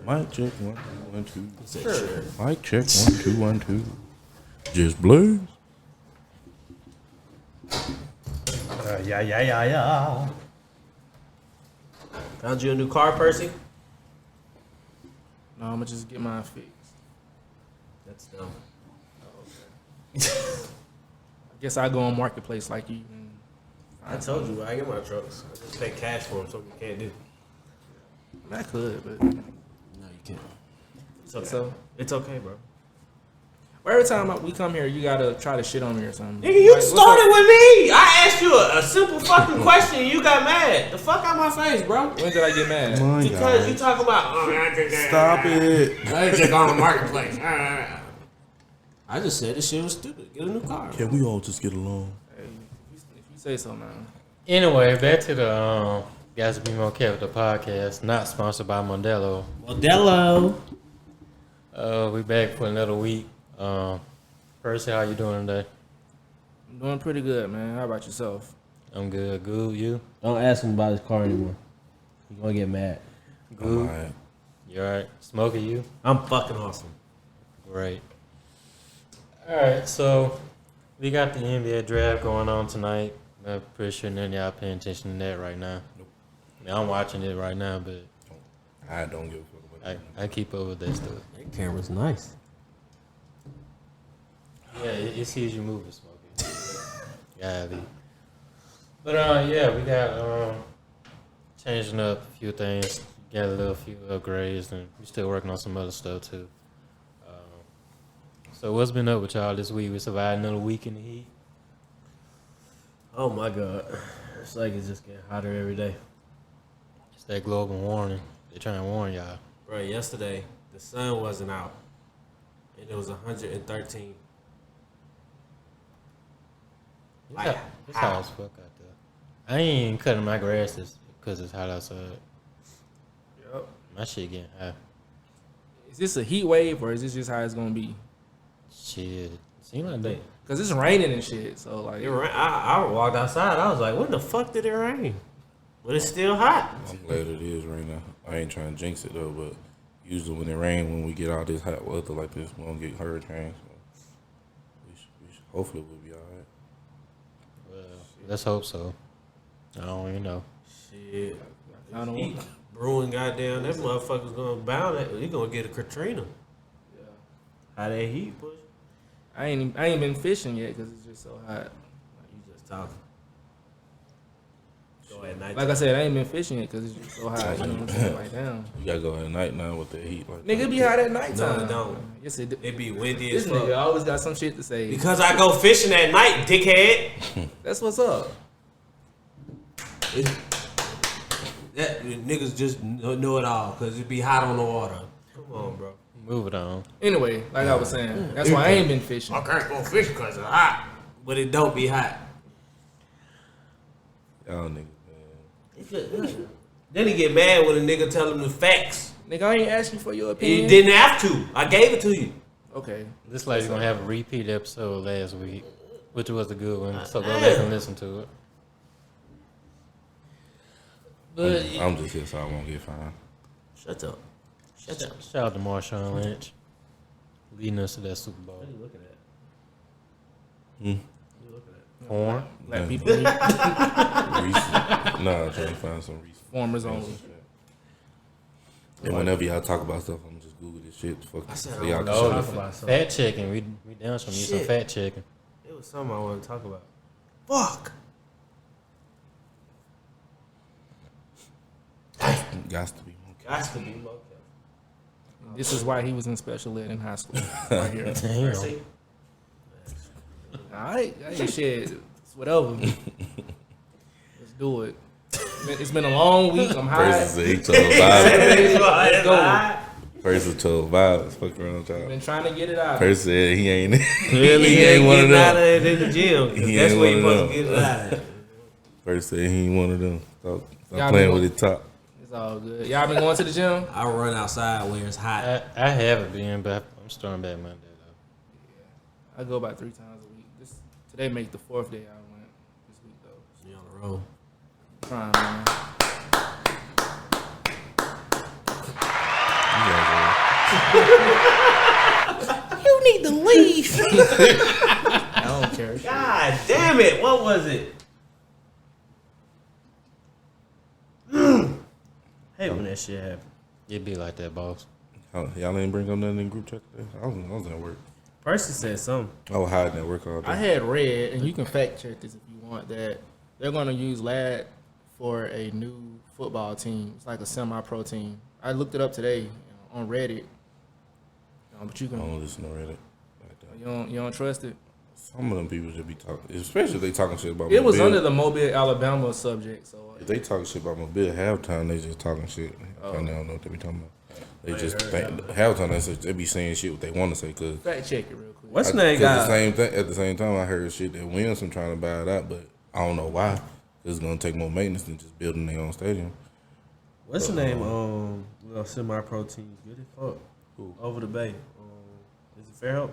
Mic check 1 2 1 2. Sure. Mic check 1 2 1 2. Just Blaze. Yeah. Found you a new car, Percy? No, I'm gonna just get mine fixed. That's dumb. I guess I go on marketplace like you. I told you I get my trucks. I just pay cash for them, so you can't do. I could, but No, you can't. It's okay. So it's okay, bro. every time we come here, you gotta try to shit on me or something. Nigga, you Like, started with me. I asked you a simple fucking question and you got mad. The fuck out my face, bro. When did I get mad? Because you talk about, Stop it. I just on the marketplace. I just said this shit was stupid. Get a new car. Can we all just get along? Hey, if you say so, man. Anyway, back to the Guys Be More Careful podcast, not sponsored by Modelo. We back for another week. Percy, how you doing today? I'm doing pretty good, man. How about yourself? I'm good. Good, you? Don't ask him about his car anymore. He's gonna get mad. Good. Right. You alright? Smokey, you? I'm fucking awesome. Great. Alright, so we got the NBA draft going on tonight. I'm pretty sure none of y'all paying attention to that right now. Nope. I mean, I'm watching it right now, but I don't give a fuck about that. I keep up with that stuff. That camera's nice. Yeah, it sees you moving, Smokey. Yeah, but yeah, we got changing up a few things, got a few upgrades, and we're still working on some other stuff too. So what's been up with y'all this week? We survived another week in the heat. Oh my god. It's like it's just getting hotter every day. It's that global warming. They're trying to warn y'all. Bro, yesterday the sun wasn't out. And it was 113. Like, It's hot as fuck out there. I ain't even cutting my grasses because it's hot outside. Yep. My shit getting hot. Is this a heat wave or is this just how it's gonna be? Shit. Seem like that. Cause it's raining and shit. So like, I walked outside. I was like, when the fuck did it rain? But it's still hot. I'm glad it is right now. I ain't trying to jinx it though, but usually when it rains, when we get all this hot weather like this, we don't get hurricanes. So hopefully we'll be all right. Well, let's hope so. I don't even know. Shit. I don't Heat want. brewing, goddamn, that motherfucker's gonna bound it. He gonna get a Katrina. Yeah. How that heat push? I ain't been fishing yet because it's just so hot. You just talking. Go at night. Like I said, I ain't been fishing yet because it's just so hot. You know what I'm saying? Like damn. You gotta go at night now with the heat. Like Nigga, it be hot at night No, time. it don't. Yes, it do. It be windy This as nigga fuck. always got some shit to say. Because I go fishing at night, dickhead. That's what's up. That niggas just know it all because it be hot on the water. Come on, bro. Move it on. Anyway, like I was saying, that's why I ain't been fishing. I can't go fish because it's hot, but it don't be hot. y'all niggas, man. Then he get mad when a nigga tell him the facts. Nigga, I ain't asking for your He opinion. didn't have to. I gave it to you. Okay. This lady's gonna have a repeat episode last week, which was a good one. So go back and listen to it. But I'm just here so I won't get fined. Shut up. Shut up. shout out to Marshawn Lynch leading us to that Super Bowl. What are you looking at? Hmm? What are you looking at? Porn. Black Yeah. people, Reese. Nah, I'm trying to find some Reese. farmers only. And whenever y'all talk about stuff, I'm just Google this shit. Fuck. I said, So I y'all wanna can Oh, shut talk up. about something. fat checking. We down some need some Shit. fat checking. It was something I want to talk about. Fuck. Got to be more Got to be more careful. This is why he was in special ed in high school. Right here. Damn. See? Alright, hey, shit. It's whatever. Let's do it. It's been a long week. I'm high. Person said he told violence. Let's go. Person told violence. Fuck around with y'all. Been trying to get it out. Person said he ain't. Clearly, he ain't one of getting out of them. it in the gym. 'Cause He that's ain't where you one of supposed to get it out of. Person said he ain't one of them. Stop Y'all playing been- with his top. It's all good. Y'all been going to the gym? I run outside where it's hot. I haven't been, but I'm starting back Monday though. I go about 3 times a week. Today make the 4th day I went this week though. You on the road. Trying, man. You gotta You need to leave. I don't care. God damn it! What was it? Hate when that shit happen. It be like that, boss. Y'all didn't bring up nothing in group chat today? I was at work. Percy said something. I was hiding at work all day. I had read, and you can fact check this if you want, that they're going to use LAD for a new football team. It's like a semi-pro team. I looked it up today on Reddit. But you I can. don't listen to Reddit like that. You don't trust it. Some of them people should be talking, especially if they talking shit about It was Mobile. under the Mobile, Alabama subject. So If they talking shit about Mobile, halftime they just talking shit. Oh. I don't know what they be talking about. They just think, halftime they be saying shit what they want to say. Cause fact check it real quick. What's the name the guy? same thing. At the same time, I heard shit that Williamson trying to buy it out, but I don't know why. It's gonna take more maintenance than just building their own stadium. What's the name? Little semi-pro teams. Good as fuck. Who? Over the bay. Is it Fairhope?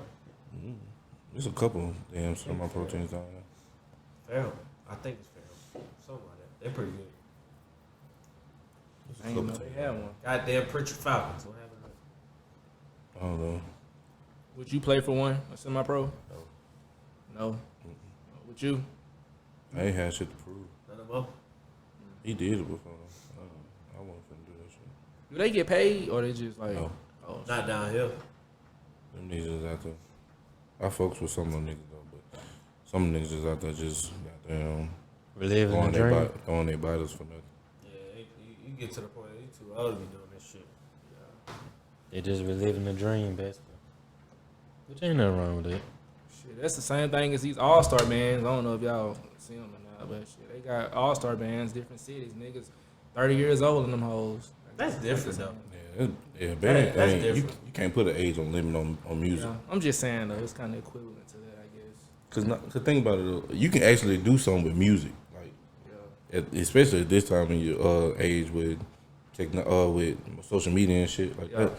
There's a couple damn semi-pro teams down there. Fairhope. I think it's Fairhope. Something like that. They're pretty good. I didn't know they had one. Goddamn Pritchard Falcons. What happened? I don't know. Would you play for one, a semi-pro? No. No. Would you? I ain't had shit to prove. None of them. He did it before. I wasn't finna do that shit. Do they get paid or they just like? No. Oh, Not down here. Them niggas is out there. I fucks with some of them niggas though, but some of them niggas is out there just goddamn Reliving throwing the their, dream. throwing their bodies for nothing. Yeah, you get to the point you too old to be doing this shit. They just reliving the dream, basically. Which ain't nothing wrong with it. shit, that's the same thing as these all-star bands. I don't know if y'all see them or not, but shit, they got all-star bands, different cities. Niggas 30 years old in them hoes. That's different though. Yeah, band, That's I mean, different. you can't put an age on limit on music. Yeah, I'm just saying though, it's kind of equivalent to that, I guess. Cause the thing about it, though, you can actually do something with music, like especially at this time in your age with with social media and shit like that.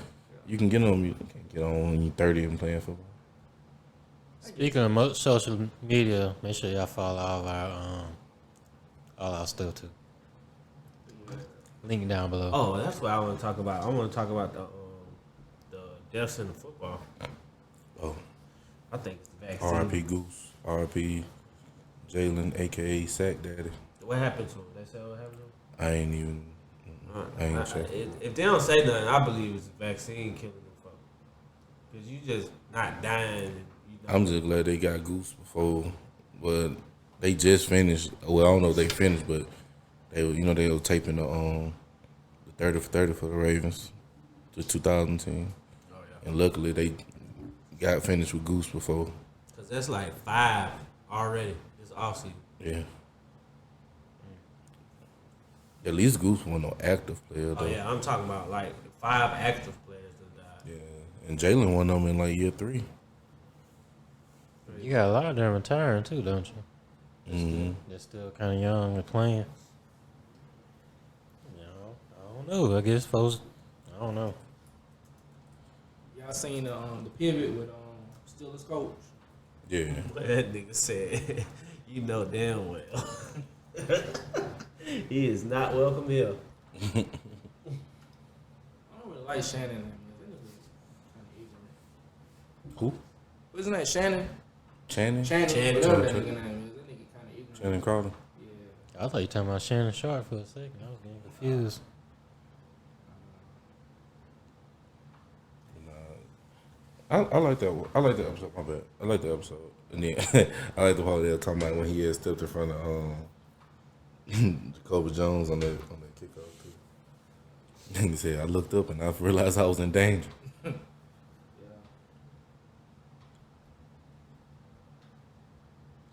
You can get on music. You can't get on when you're 30 and playing football. Speaking of social media, make sure y'all follow all our stuff too. Link down below. Oh, that's what I want to talk about. I want to talk about the deaths in the football. Oh, I think it's the vaccine. R.I.P. Goose, R.I.P. Jalen, aka Sack Daddy. What happened to him? They say what happened to him? I ain't even. I ain't check. If they don't say nothing, I believe it's the vaccine killing them folks. Because you just not dying. And I'm just glad they got Goose before, but they just finished. Well, I don't know if they finished, but they were taping the 30 for 30 for the Ravens, the 2000 team, and luckily they got finished with Goose before. Because that's like 5 already this offseason. Yeah. At least Goose wasn't no active player though. Oh yeah, I'm talking about like 5 active players that died. Yeah, and Jalen won them in like year 3. You got a lot of them retiring too, don't you? Mm-hmm. They're still kind of young and playing. You know, I don't know. I guess folks, I don't know. Y'all seen the pivot with Steelers coach? Yeah. But that nigga said, you know damn well. He is not welcome here. I don't really like Shannon. Man. That nigga kind of ignorant. Who? Wasn't that Shannon? Channing? Channing. Whatever that nigga name is. That nigga kind of ignorant. Channing Crowder. Yeah. I thought you were talking about Shannon Sharp for a second. I was getting confused. I like that one. I like the episode. My bad. I like the episode. And then I like the part they were talking about when he had stepped in front of Jacoby Jones on that kickoff too. And he said, "I looked up and I realized I was in danger."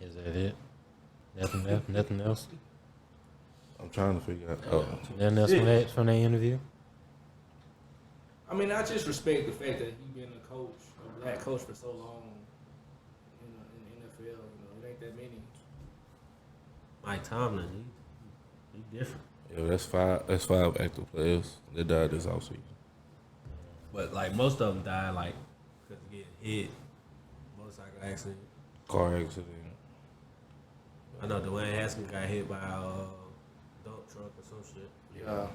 Is that it? Nothing else? I'm trying to figure out. Oh, Nothing else from that interview? I mean, I just respect the fact that he been a coach, a black coach for so long in the NFL. You know, it ain't that many. Mike Tomlin, he different. yeah, that's 5. That's 5 active players that died this offseason. But like most of them died like because of getting hit, motorcycle accident. Car accident. I know Dwayne Haskins got hit by a dump truck or some shit. Yeah.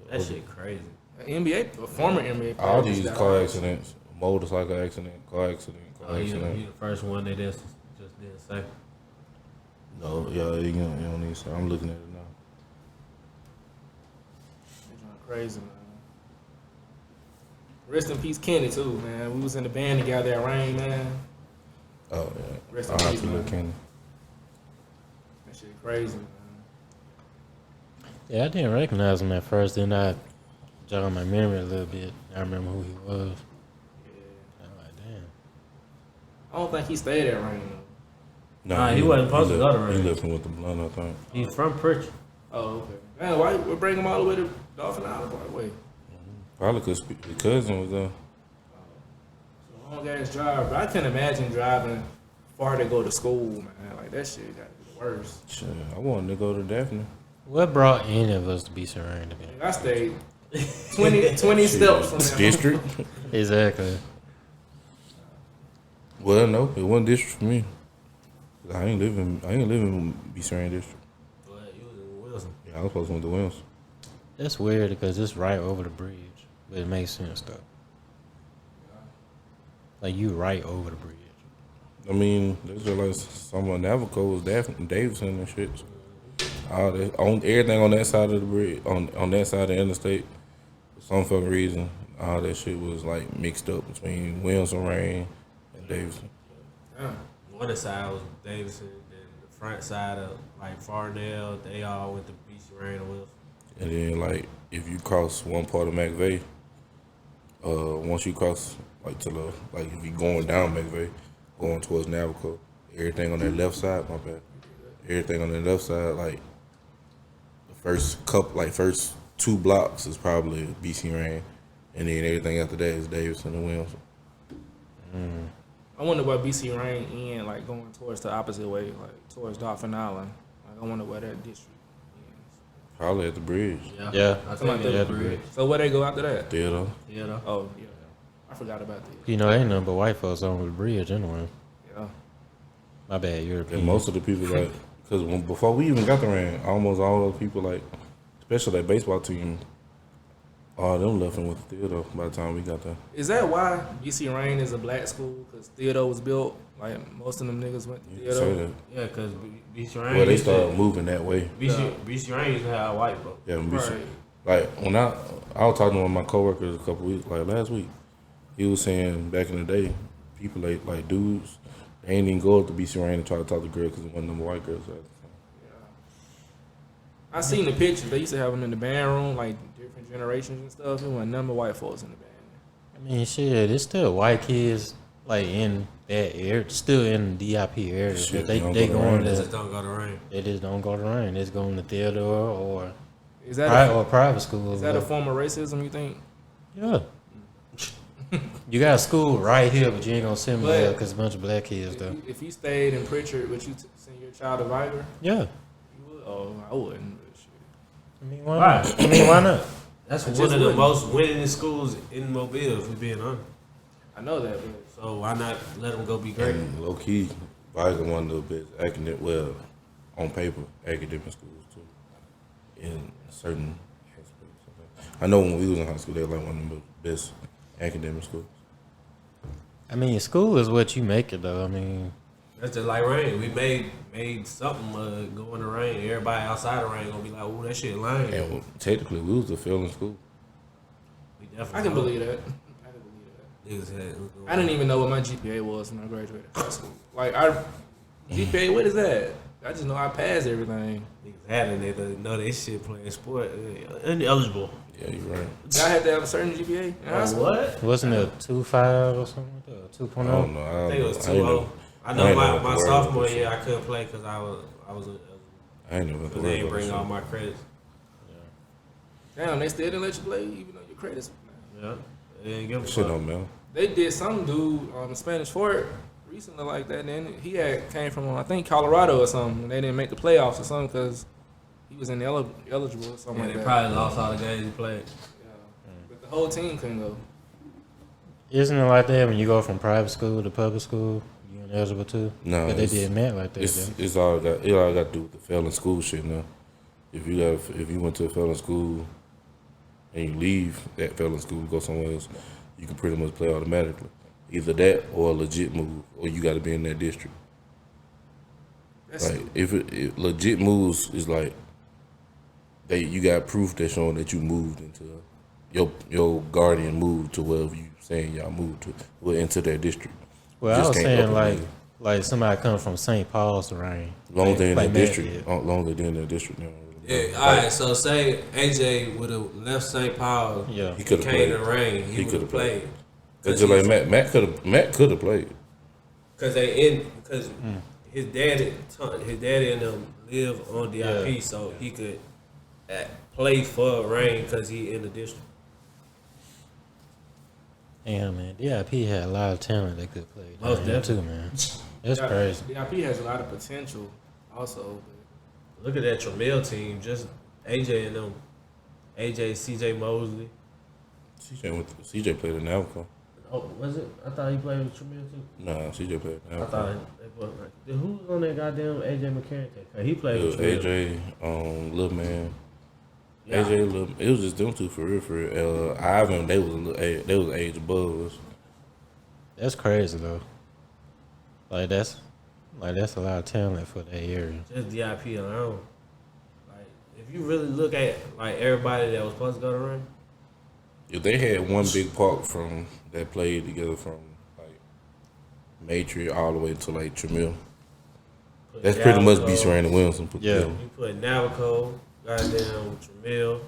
That shit crazy. NBA, a former NBA player. All just these got car hurt. accidents, motorcycle accident, car accident, car Oh, he accident. the first one they just didn't say. No, yeah, you don't need to. I'm looking at it now. They're going crazy, man. Rest in peace, Kenny too, man. We was in the band together at Rain, man. Oh yeah. Rest in peace, man. Kenny. That shit crazy, man. Yeah, I didn't recognize him at first. Then I jogged my memory a little bit. I remember who he was. Yeah. I'm like, damn. I don't think he stayed at Rain though. Nah, he wasn't supposed to go to He Rain. left him with the blunt, I think. He's from Pritchard. Oh, okay. Man, why we bring him all the way to Dolphin Island Parkway? Probably because his cousin was there. It's a long ass drive, but I can't imagine driving far to go to school, man. Like that shit got to be the worst. Shit, I wanted to go to Daphne. What brought any of us to be surrounded again? I stayed 20 steps from there. District? Exactly. Well, no, it wasn't district for me. I ain't living in B-Sarang district. But he was in Wilson. Yeah, I was supposed to go to Williams. That's weird because it's right over the bridge. But it makes sense though. Like you right over the bridge. I mean, there's like some of Navico was Daphne, Davidson and shit. All that, on everything on that side of the bridge, on that side of the interstate, for some fucking reason, all that shit was like mixed up between Williams and Rain and Davidson. Yeah. One side was Davidson, then the front side of like Farnell, they all went to BC Rain and Wilson. And then like if you cross one part of McVeigh, once you cross like to the like if you going down McVeigh, going towards Navico, everything on that left side, my bad. Everything on the left side, like the first 2 blocks is probably BC Rain, and then everything after that is Davidson and Williamson. I wonder where BC Rain in, like going towards the opposite way, like towards Dolphin Island. Like I wonder where that district ends. Probably at the bridge. Yeah. I Something like think that. the bridge. So where they go after that? Theater. Yeah, though. Oh yeah, I forgot about that. You know, ain't nothing but white folks over the bridge anyway. Yeah. My bad, And European. most of the people like, because before we even got the Rain, almost all those people like, especially that baseball team, all of them left with the theater by the time we got there. Is that why BC Rain is a black school? Because Theodore was built, like most of them niggas went to You can say Theodore. that. Yeah, because BC Rain. Well, they used to- started moving that way. BC Rain used to have white folks. Yeah, when BC Right. like when I was talking to one of my coworkers a couple weeks, like last week, he was saying back in the day, people like dudes, they ain't even go up to BC Rain and try to talk to girls because it wasn't them white girls. I seen the pictures. They used to have them in the band room, like different generations and stuff. It wasn't none but white folks in the band. I mean, shit, it's still white kids like in that area, still in the DIP area. Shit, But they don't they go to going Rain. They to just don't go to Rain. they just don't go to Rain. They just going to Theodore or Is that private school. is that a form of racism? You think? Yeah. You got a school right here, but you ain't gonna send me But- there because a bunch of black kids If though. if you stayed in Pritchard, would you send your child to Viger? Yeah. You would? Oh, I wouldn't. But shit. I mean, why not? I mean, why not? That's I one just of the wouldn't. most winning schools in Mobile, if we're being honest. I know that, but So why not let them go be great? And low key, Viger one of the best academic, well, on paper, academic schools too, in certain aspects. I know when we was in high school, they were like one of the best academic schools. I mean, school is what you make it though. I mean, That's just like Rain. We made something go in the Rain. Everybody outside the Rain gonna be like, "Ooh, that shit lame." And technically, we was the failing school. We definitely I can know. believe that. I can believe that. Niggas had- I didn't even know what my GPA was when I graduated high school. Like GPA, what is that? I just know I passed everything. Niggas had it. They know they shit playing sport. Ineligible. Yeah, you're right. I had to have a certain GPA in high school. What? wasn't it 2.5 or something like that? 2.0? I don't know. I think it was I ain't 2-0. know. I know I ain't my, know what my the word sophomore was. year I couldn't play because I was I ain't know what the because they didn't word bring was. all my credits. Damn, they still didn't let you play, even though your credits. Yeah, they didn't give a Shit fuck. don't matter. They did some dude on the Spanish Fort recently like that. And then he came from I think Colorado or something. And they didn't make the playoffs or something because he was ineligible or something Yeah, like they that. probably lost all the games he played. Yeah. But the whole team couldn't go. Isn't it like that when you go from private school to public school? You ineligible too? No, But they it's- did meant like that. It's though. it's all got to do with the failing school shit now. If you went to a failing school, and you leave that failing school to go somewhere else, you can pretty much play automatically. Either that or a legit move, or you got to be in that district. That's Like if it legit moves is like you got proof that showing that you moved into your guardian moved to wherever you saying y'all moved to, well, into that district. Well, I Just was can't saying up and leave. like somebody come from St. Paul's to Rain. Long as they in like that Matt district, did. long as they in that district now. Yeah, all right. So say AJ would have left St. Paul. Yeah. He He could have came played. to Rain. He would have played. That's just like Matt could have played. Because his daddy and them live on DIP, Yeah. so he could play for Rain because he in the district. Yeah, man. DIP had a lot of talent they could play. Most down here definitely. too, man. That's crazy. DIP has a lot of potential, also. Look at that Tramiel team. Just AJ and them. AJ, CJ Mosley. CJ played in Alco. Oh, was it? I thought he played with Tramiel too. Nah, CJ played in I Alco. thought they both like. Who was on that goddamn AJ McCarron? He played It was with Tramiel. AJ, Lil Man. Yeah. AJ, Lil, it was just them two for real. Ivan, they was age above us. That's crazy though. Like that's a lot of talent for that area. Just DIP alone. Like, if you really look at like everybody that was supposed to go to Rain, If they had one big part that played together from like Matrix all the way to like Tramiel, put that's pretty much Navajo- Beast Randy Wilson put Yeah. together. You put Navajo, goddamn Tramiel,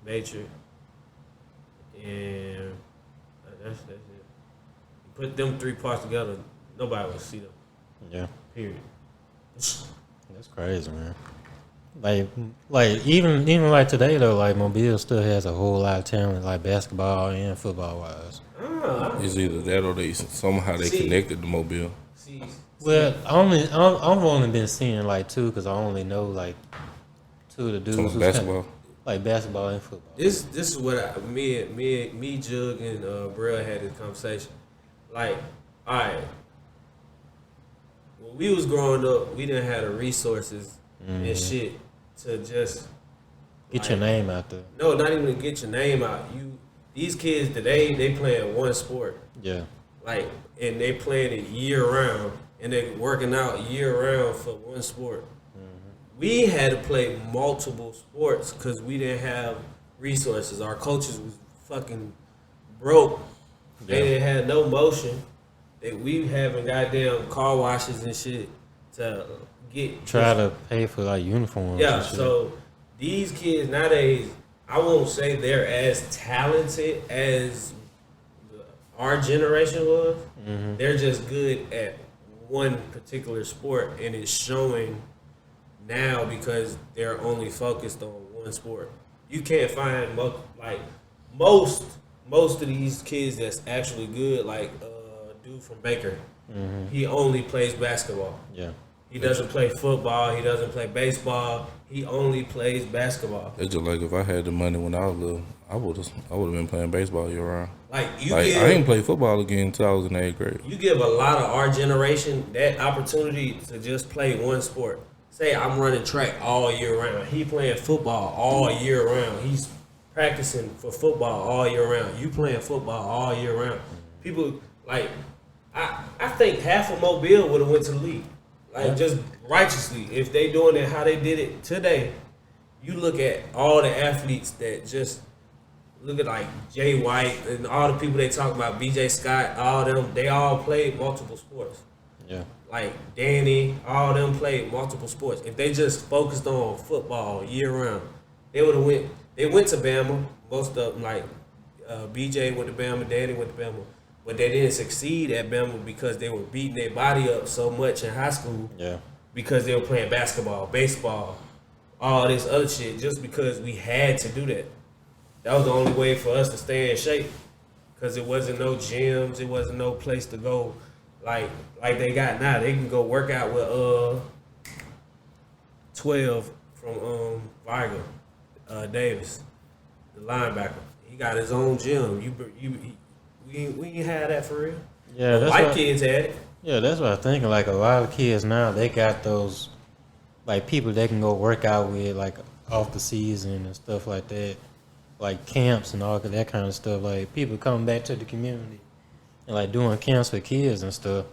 Matrix, and that's it. You put them three parts together, nobody would see them. Yeah. Period. That's crazy, man. Like even like today though, like Mobile still has a whole lot of talent, like basketball and football wise. It's either that or they somehow they See. connected to Mobile. See, Well, I've only been seeing like two because I only know like two of the dudes Some who's basketball. like basketball and football. this is what me, Jug, and Brill had this conversation. Like, all right, when we was growing up, we didn't have the resources and shit to just Get your name out there. no, not even to get your name out. These kids today, they playing one sport, Yeah. like, and they playing it year round, and they working out year round for one sport. We had to play multiple sports because we didn't have resources. Our coaches was fucking broke. They didn't have no motion. We having goddamn car washes and shit to get Try to pay for like uniforms. yeah, and shit. so these kids nowadays, I won't say they're as talented as our generation was. They're just good at one particular sport, and it's showing now because they're only focused on one sport. You can't find most of these kids that's actually good, like dude from Baker. He only plays basketball. Yeah. He doesn't play football. He doesn't play baseball. He only plays basketball. It's just like if I had the money when I was little, I would have been playing baseball year round. Like you Like give, I didn't play football again until I was in 8th grade. you give a lot of our generation that opportunity to just play one sport. Say I'm running track all year round. He playing football all year round. He's practicing for football all year round. You playing football all year round. People like I think half of Mobile would have went to the league. Like just righteously. If they doing it how they did it today, you look at all the athletes that just look at like Jay White and all the people they talk about, BJ Scott, all them, they all played multiple sports. Yeah. Like Danny, all them played multiple sports. If they just focused on football year round, they would have went. They went to Bama. Most of them, like BJ went to Bama, Danny went to Bama, but they didn't succeed at Bama because they were beating their body up so much in high school. Yeah. Because they were playing basketball, baseball, all this other shit. Just because we had to do that. That was the only way for us to stay in shape. Because it wasn't no gyms, it wasn't no place to go. Like they got now, they can go work out with 12 from Vigo, Davis, the linebacker. He got his own gym. We ain't had that for real. Yeah, that's White what, kids had it. yeah, that's what I'm thinking. Like a lot of kids now, they got those like people they can go work out with like off the season and stuff like that. like camps and all of that kind of stuff. Like people coming back to the community and like doing camps for kids and stuff.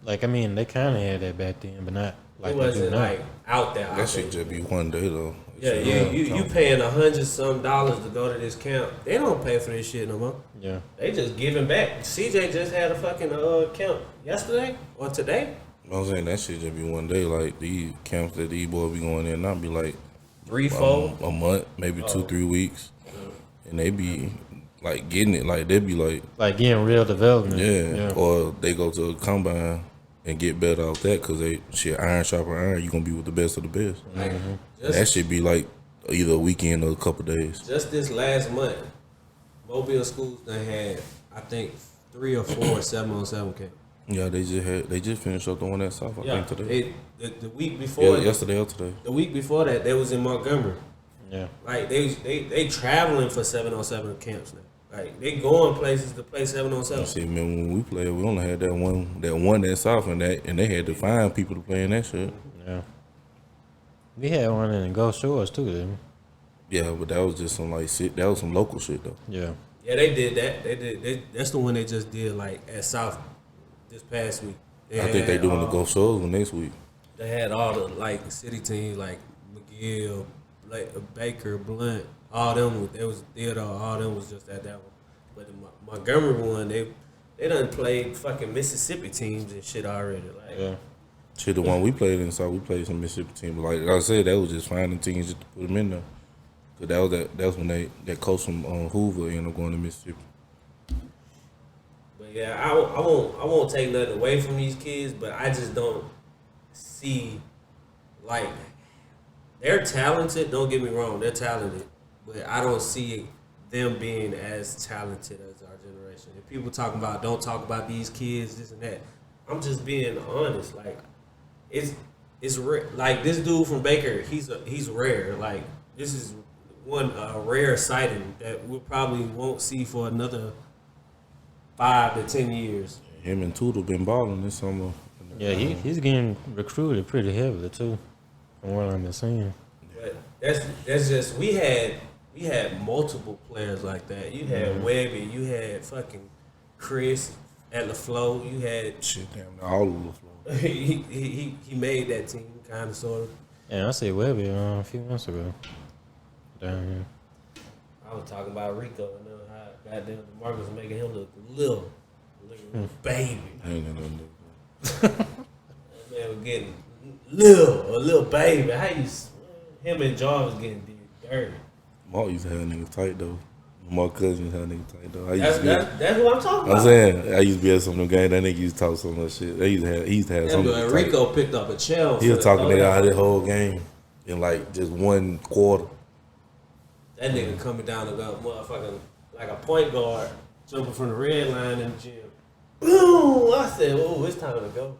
Like I mean, they kind of had that back then, but not like It they do wasn't now. like out there. That shit just be one day though. Yeah, you paying $100-some to go to this camp. They don't pay for this shit no more. Yeah. They just giving back. CJ just had a fucking camp yesterday or today. I'm saying that shit just be one day. Like these camps that these boys be going in, not be like 3-4. a month, maybe 2-3 weeks, and they be like getting it. Like they be like getting real development. yeah, or they go to a combine and get better off that because they shit iron sharper iron. You gonna be with the best of the best. Like, And that should be like either a weekend or a couple days. just this last month, Mobile schools done had, I think, 3 or 4 7-on-7 camps. Yeah, they just finished up the one at South. I think today. The week before, Yesterday or today. the week before that, they was in Montgomery. Yeah. Like they traveling for 7-on-7 camps now. Like they going places to play 7-on-7. See, man, when we played, we only had that one at South, and they had to find people to play in that shit. Yeah. We had one in the Gulf Shores too, didn't Yeah, but that was just some that was some local shit though. we? Yeah. Yeah, they did that. That's the one they just did like at South this past week. I think they doing the Gulf Shores next week. They had all the like city teams like McGill, Baker, Blunt, all them. They was there. All them was just at that one. But the Montgomery one, they done played fucking Mississippi teams and shit already. Like, Yeah. Shit, the one we played in South, we played some Mississippi team. But like I said, that was just finding teams just to put them in there. Cause that was when that coach from Hoover ended up going to Mississippi. but yeah, I won't take nothing away from these kids, but I just don't see like they're talented. Don't get me wrong, they're talented, but I don't see them being as talented as our generation. If people talking about don't talk about these kids, this and that, I'm just being honest. Like it's rare. Like this dude from Baker, he's rare. Like this is one rare sighting that we probably won't see for another 5 to 10 years. Him and Tootle been balling this summer. Yeah, he's getting recruited pretty heavily too, from what I'm seeing. But that's just we had multiple players like that. You had Webby, you had fucking Chris at LaFleur, you had Shit, damn, all over the floor. he made that team kind of sort of. Yeah, I said Webby a few months ago. Down here. I was talking about Rico and how goddamn Marcus was making him look little baby. I ain't got nothing to do. That man was getting a little baby. How you? Him and John was getting dirty. Mark used to have niggas tight though. My cousins had niggas tight though. That's what I'm talking I'm about. saying I used to be at some of them games. That nigga used to talk so much shit. He used to have That some. boy Rico picked up a shell. He was talking nigga out of the whole game in like just one quarter. That nigga coming down the motherfucking like a point guard, jumping from the red line in the gym. Boom! I said, "Oh, it's time to go."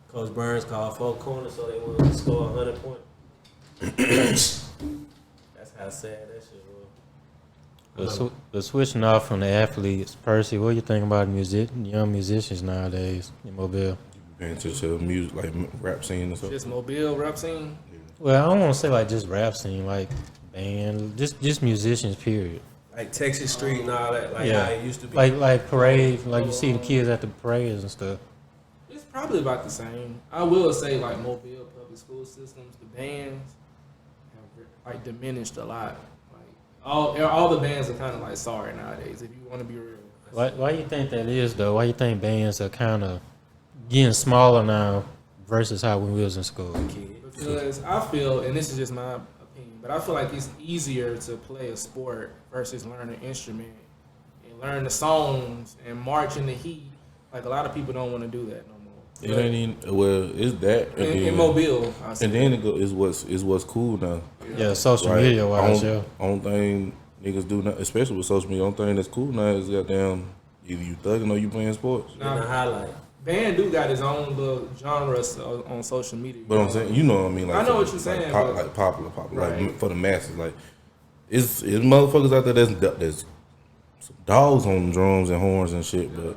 Coach Burns called 4 corners, so they wanted to score 100 points. That's how sad that shit was. But switching off from the athletes, Percy, what do you think about young musicians nowadays in Mobile? Paying attention to music, like rap scene and stuff. Just Mobile rap scene. Well, I don't want to say like just rap scene, like band, just musicians, period. Like Texas Street and all that, like Yeah. how it used to be. Like parade, like you see the kids at the parades and stuff. It's probably about the same. I will say like Mobile public school systems, the bands have like diminished a lot. Like all the bands are kind of like sorry nowadays. If you want to be real. Why you think that is though? Why you think bands are kind of getting smaller now versus how when we was in school? Because I feel, and this is just my opinion, but I feel like it's easier to play a sport versus learn an instrument and learn the songs and march in the heat. Like a lot of people don't want to do that no more. It ain't even, well, it's that. In Mobile, I say. And then it go is what's cool now. Yeah, social Right? media wise, yeah. Only thing niggas do now, especially with social media, only thing that's cool now is goddamn either you thugging or you playing sports. In the highlight. Band do got his own little genres on social media. But I'm saying, you know what I mean? Like, I know what you're saying, but- like popular, Right. like for the masses. Like, it's motherfuckers out there that's some dogs on drums and horns and shit, but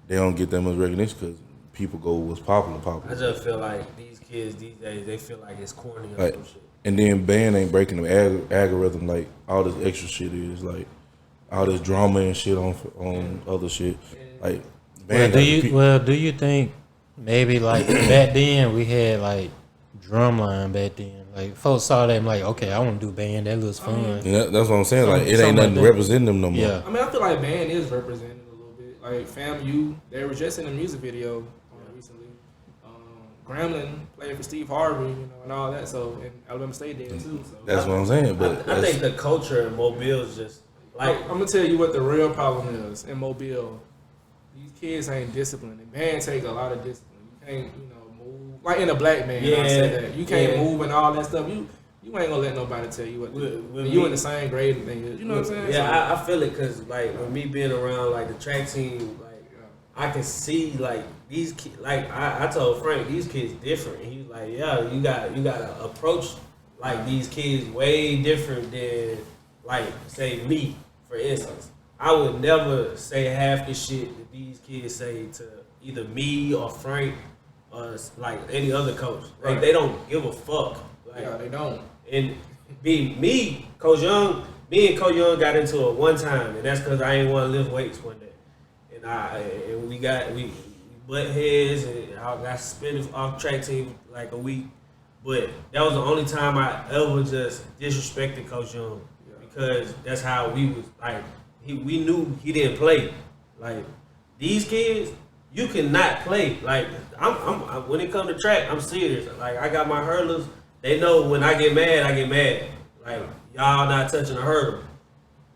they don't get that much recognition because people go what's popular. I just feel like these kids these days, they feel like it's corny or Like, some shit. and then band ain't breaking the algorithm like all this extra shit is like all this drama and shit on other shit. Like band. Do you think maybe like back then we had like drumline back then? Like folks saw that and like, okay, I want to do band. That looks fun. And that's what I'm saying. Like it ain't nothing like representing them no more. Yeah. I mean, I feel like band is represented a little bit. Like FAMU, they were just in a music video recently. Gremlin played for Steve Harvey, you know, and all that. So, and Alabama State did too. So That's what I'm saying. But I think the culture in Mobile is just like I'm gonna tell you what the real problem is in Mobile. These kids ain't disciplined. And band take a lot of discipline. You can't, you know, move like in a black band. I said that you can't move and all that stuff. You ain't gonna let nobody tell you what to do. You in the same grade and things. You know what I'm saying? Yeah, I feel it because like with me being around like the track team, like I can see like these kids. Like I told Frank, these kids different. And he was like, yeah, you gotta approach like these kids way different than like say me, for instance. I would never say half the shit that these kids say to either me or Frank or like any other coach. Like they don't give a fuck. Like, yeah, they don't. And me, Coach Young, me and Coach Young got into it one time, and that's because I ain't want to lift weights one day. And we butt heads, and I got suspended off track team like a week. But that was the only time I ever just disrespected Coach Young because that's how we was like. We knew he didn't play. Like these kids, you cannot play. Like I'm when it comes to track, I'm serious. Like I got my hurdlers. They know when I get mad, I get mad. Like y'all not touching a hurdle.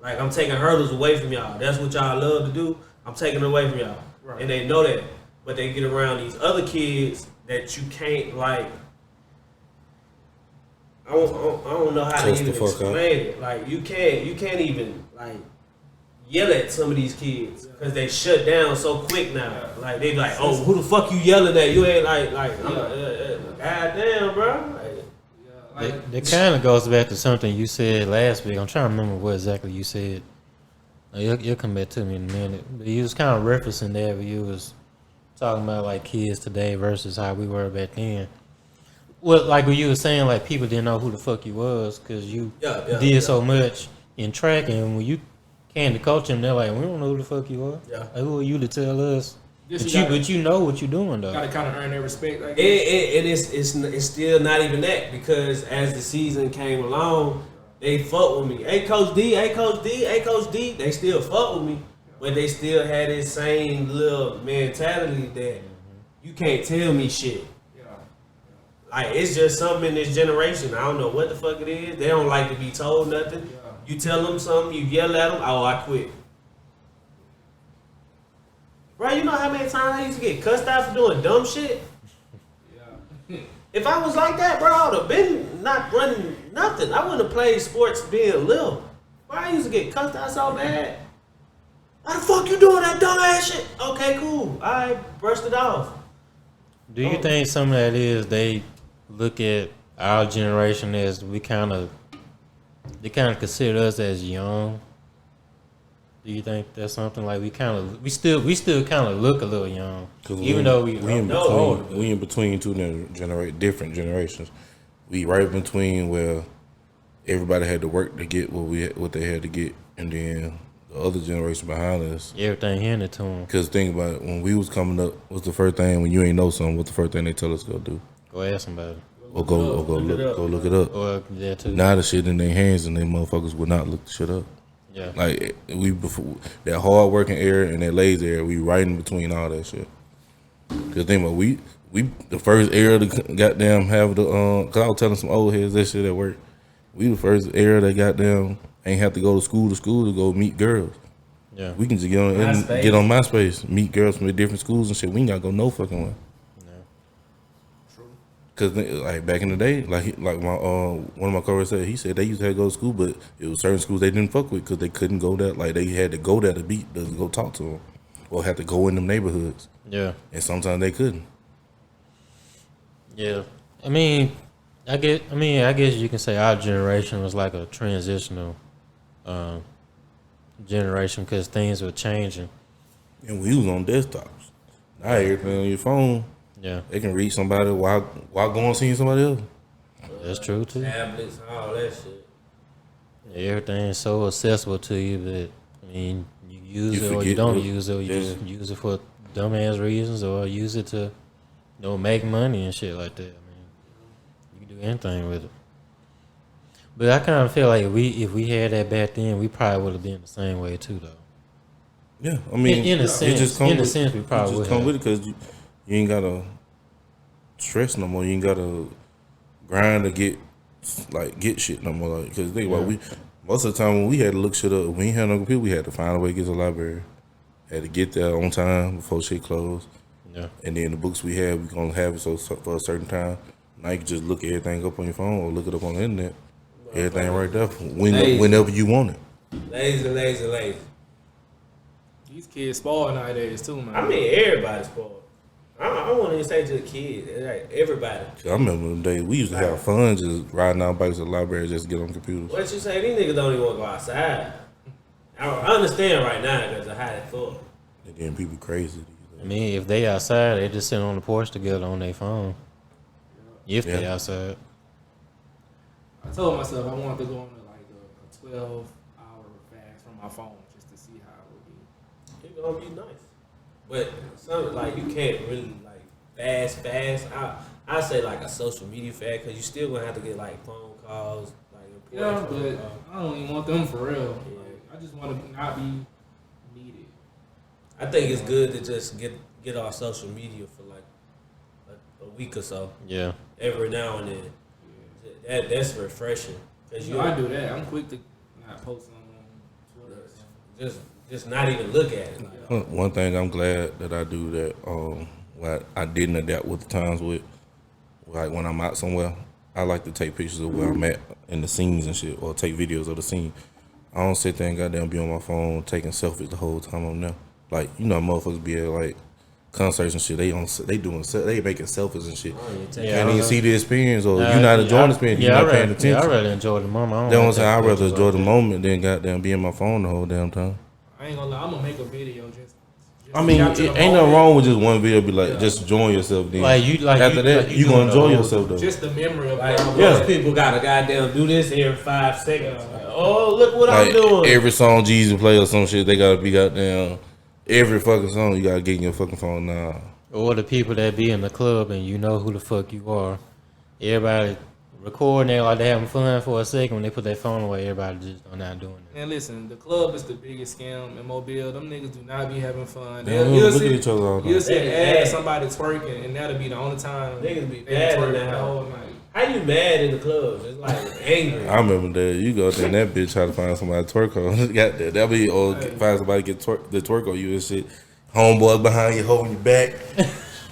Like I'm taking hurdles away from y'all. That's what y'all love to do. I'm taking it away from y'all, and they know that. But they get around these other kids that you can't like. I don't know how to even explain it. Like you can't even like yell at some of these kids because they shut down so quick now. Like they like, oh, who the fuck you yelling at? You ain't goddamn, bro. That kind of goes back to something you said last week. I'm trying to remember what exactly you said. You'll come back to me in a minute. But you was kind of referencing that when you was talking about like kids today versus how we were back then. Well, like when you were saying, like people didn't know who the fuck you was because you did so much in track, and when you came to coach them, they're like, we don't know who the fuck you are. Yeah. Like, who are you to tell us? But you know what you're doing though. Gotta kind of earn their respect. Like and it's still not even that because as the season came along, they fuck with me. Hey Coach D, hey Coach D, hey Coach D. They still fuck with me, but they still had this same little mentality that you can't tell me shit. Like it's just something in this generation. I don't know what the fuck it is. They don't like to be told nothing. You tell them something, you yell at them. Oh, I quit. Bro, you know how many times I used to get cussed out for doing dumb shit? Yeah. If I was like that, bro, I would have been not running nothing. I wouldn't have played sports being little. Bro, I used to get cussed out so bad. How the fuck you doing that dumb ass shit? Okay, cool. I brushed it off. Do you think some of that is they look at our generation as they kind of consider us as young? Do you think that's something like we still kind of look a little young, even though we in between two different generations. We right between where everybody had to work to get what they had to get, and then the other generation behind us, everything handed to them. Because think about it, when we was coming up, what's the first thing when you ain't know something? What's the first thing they tell us to go do? Go ask somebody. Or go look it up. Or that too. Now the shit in their hands and they motherfuckers would not look the shit up. Yeah. Like we before that hard working era and that lazy era, we right in between all that shit. Cause think about we the first era to goddamn have the cause I was telling some old heads that shit at work. We the first era that goddamn ain't have to go to school to go meet girls. Yeah. We can just get on MySpace, meet girls from different schools and shit. We ain't gotta go no fucking way. Cause like back in the day, like my one of my coworkers said, he said they used to have to go to school, but it was certain schools they didn't fuck with because they couldn't go there. Like they had to go there to go talk to them, or have to go in them neighborhoods. Yeah, and sometimes they couldn't. Yeah, I guess you can say our generation was like a transitional generation because things were changing. And we was on desktops. Now everything on your phone. Yeah, They can reach somebody while going seeing somebody else. that's true too. Tablets, all that shit. Everything's so accessible to you that I mean, you use You it or you forget don't what- use it, or you yeah. just use it for dumbass reasons, or use it to, make money and shit like that. I mean, you can do anything with it. But I kind of feel like if we had that back then, we probably would have been the same way too, though. Yeah, I mean, In a it sense- just come in a with- sense, we probably it would just come have. with it because you ain't gotta stress no more. You ain't gotta grind to get shit no more. Like, because think about most of the time when we had to look shit up, we ain't had no computer. We had to find a way to get to the library. Had to get there on time before shit closed. Yeah, And then the books we had, we gonna have it so for a certain time. Now you can just look everything up on your phone or look it up on the internet. Everything right there whenever you want it. Lazy. These kids spoiled nowadays too, man. I mean, everybody's spoiled. I don't want to even say to the kids. It's like everybody. I remember them days we used to have fun just riding our bikes to the library just to get on computers. What you say? These niggas don't even want to go outside. I understand right now because of how they feel. And then people crazy. I mean, if they outside, they just sitting on the porch together on their phone. If they Yeah. outside, I told myself I wanted to go on like a 12-hour fast from my phone just to see how it would be. It's gonna be nice, but something like you can't really like fast. I say like a social media fast because you still gonna have to get like phone calls, like Yeah, important phone but calls. I don't even want them for real. Yeah. Like, I just want to not be needed. I think it's good to just get off social media for like a week or so, yeah. every now and then. That's refreshing because You know, I do that. I'm quick to not post on Twitter or something. just not even look at it. Like, One thing I'm glad that I do that what I didn't adapt with the times with, like when I'm out somewhere, I like to take pictures of where I'm at in the scenes and shit, or take videos of the scene. I don't sit there and goddamn be on my phone taking selfies the whole time I'm there. Like, you know, motherfuckers be at like concerts and shit. They making selfies and shit. yeah, Can't even see the experience, or you not yeah, enjoying the experience. Yeah, You're I not paying rather, attention. I rather enjoy the moment. I don't That's what I'm like saying. I'd that rather pictures enjoy like the that. moment than goddamn be in my phone the whole damn time. I ain't gonna lie. I'm gonna make a video just I mean, capture it the ain't nothing moment. wrong with just one video. Be like, just enjoying yourself. Then after that, you gonna enjoy yourself though. Just the memory of Like, how most people gotta goddamn do this every 5 seconds. Like, oh, look what I'm Like doing. every song Jesus play or some shit, they gotta be goddamn. Every fucking song, you gotta get in your fucking phone now. Or the people that be in the club and you know who the fuck you are. Everybody recording it like they having fun for a second. When they put their phone away, everybody just are not doing it. And listen, the club is the biggest scam in Mobile. Them niggas do not be having fun. They don't You'll look at see- each other all You'll night. see an They ad of mad. somebody twerking, and that'll be the only time Niggas be they mad in twerk that the house. whole night. How you mad in the clubs? It's like angry. I remember that you go there and that bitch try to find somebody to twerk on. Got that? That'll be or find somebody get the twerk on you and shit. Homeboy behind you holding you back.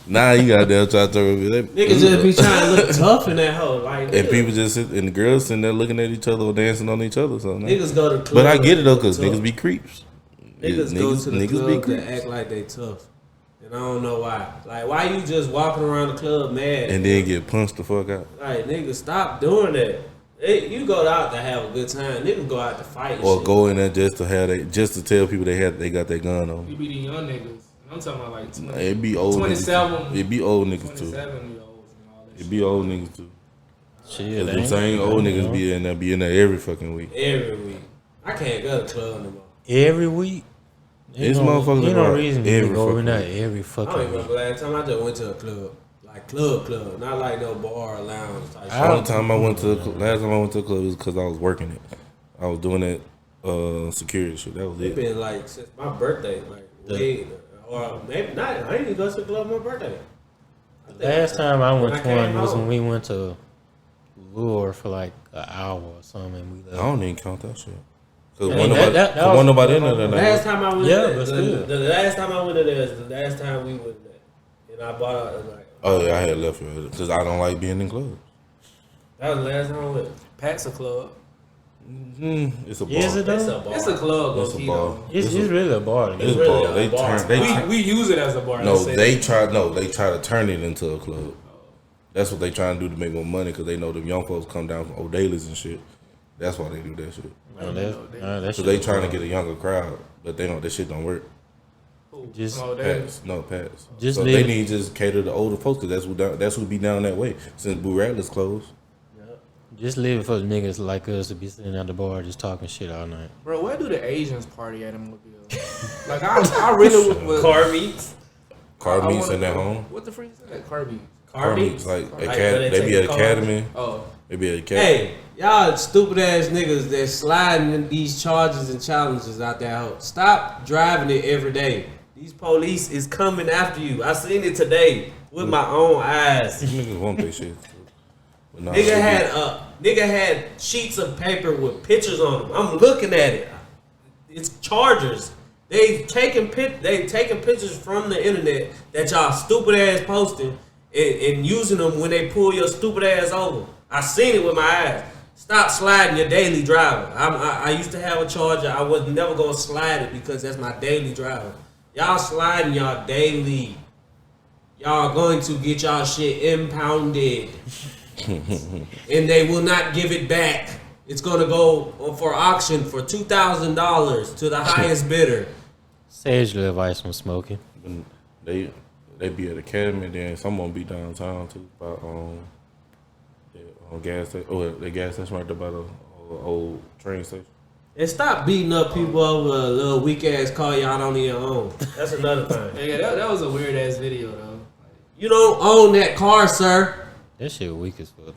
Nah, you got there try to twerk. Niggas just be trying to look tough in that hole. Like, And nigga, people just sit and the girls sitting there looking at each other or dancing on each other. So niggas go to the club. but I get it though, cause tough. niggas be creeps. Niggas go to the niggas club be to act like they tough. And I don't know why. Like, why you just walking around the club mad? and then get punched the fuck out. Like, niggas, stop doing that. You go out to have a good time. Niggas go out to fight and Or shit. go in there just to tell people they got their gun on. You be the young niggas. I'm talking about like 20, It be old 27. niggas. It be old niggas too. 27-year-olds and all that It shit. be old niggas too. Shit, Cause they them ain't same got old no- niggas be in there every fucking week. Every week. I can't go to the club no more. every week. These motherfuckers Ain't no go reason every to go in fucking there week. every I don't fucking even week. remember last time I just went to a club. Like club. Not like no bar or lounge type The shit. only time I went to last time I went to the club was because I was working it. I was doing that security shit. That was It's it. been like since my birthday. Like, way, or maybe not. I didn't even go to the club on my birthday. I think Last time I went when to I one came was home. when we went to Lure for like an hour or something. And we I left. don't even count that shit. Cause I wasn't mean, nobody, that cause wasn't nobody in there that Last night. time I went Yeah, there, but the still. last time I went to there is the last time we went there. And I bought out like Oh yeah, I had left here because I don't like being in clubs. that was the last time I went. Pack's a club. It's a bar. Is it It's though? a bar. It's a club, It's low a key, bar. though. It's really a bar. It's It's a really bar. a They bar. turn. They We use it as a bar. no. let's say They that. try. No, they try to turn it into a club. That's what they trying to do to make more money because they know them young folks come down from O'Daly's and shit. That's why they do that shit. No, that So shit they was trying to wrong. get a younger crowd, but they don't. That shit don't work. Just Davis. Pats. Just so leave they it. need to just cater to older folks, 'cause that's who be down that way since Boo Rattler's closed. Just leave it for the niggas like us to be sitting at the bar just talking shit all night. Bro, where do the Asians party at in Mobile? Like, I really would. Car meets. Car meets in their home. What the freak is that? Car meets. Car meets like where they be at academy. Oh. They be at academy. Hey, y'all stupid ass niggas that sliding in these charges and challenges out there. Stop driving it every day. These police is coming after you. I seen it today with my own eyes. These niggas want that shit. But nah, Nigga had sheets of paper with pictures on them. I'm looking at it. It's chargers. They taking pictures from the internet that y'all stupid ass posting and using them when they pull your stupid ass over. I seen it with my eyes. Stop sliding your daily driver. I used to have a Charger. I was never gonna slide it because that's my daily driver. Y'all sliding y'all daily. Y'all going to get y'all shit impounded. And they will not give it back. It's gonna go for auction for $2,000 to the highest bidder. Sage little advice from smoking. They be at academy, then someone be downtown too by gas station. Oh, the gas station right there by the old train station. And stop beating up people over a little weak ass car y'all don't even own. That's another thing. Yeah, that was a weird ass video though. You don't own that car, sir. That shit weak as fuck.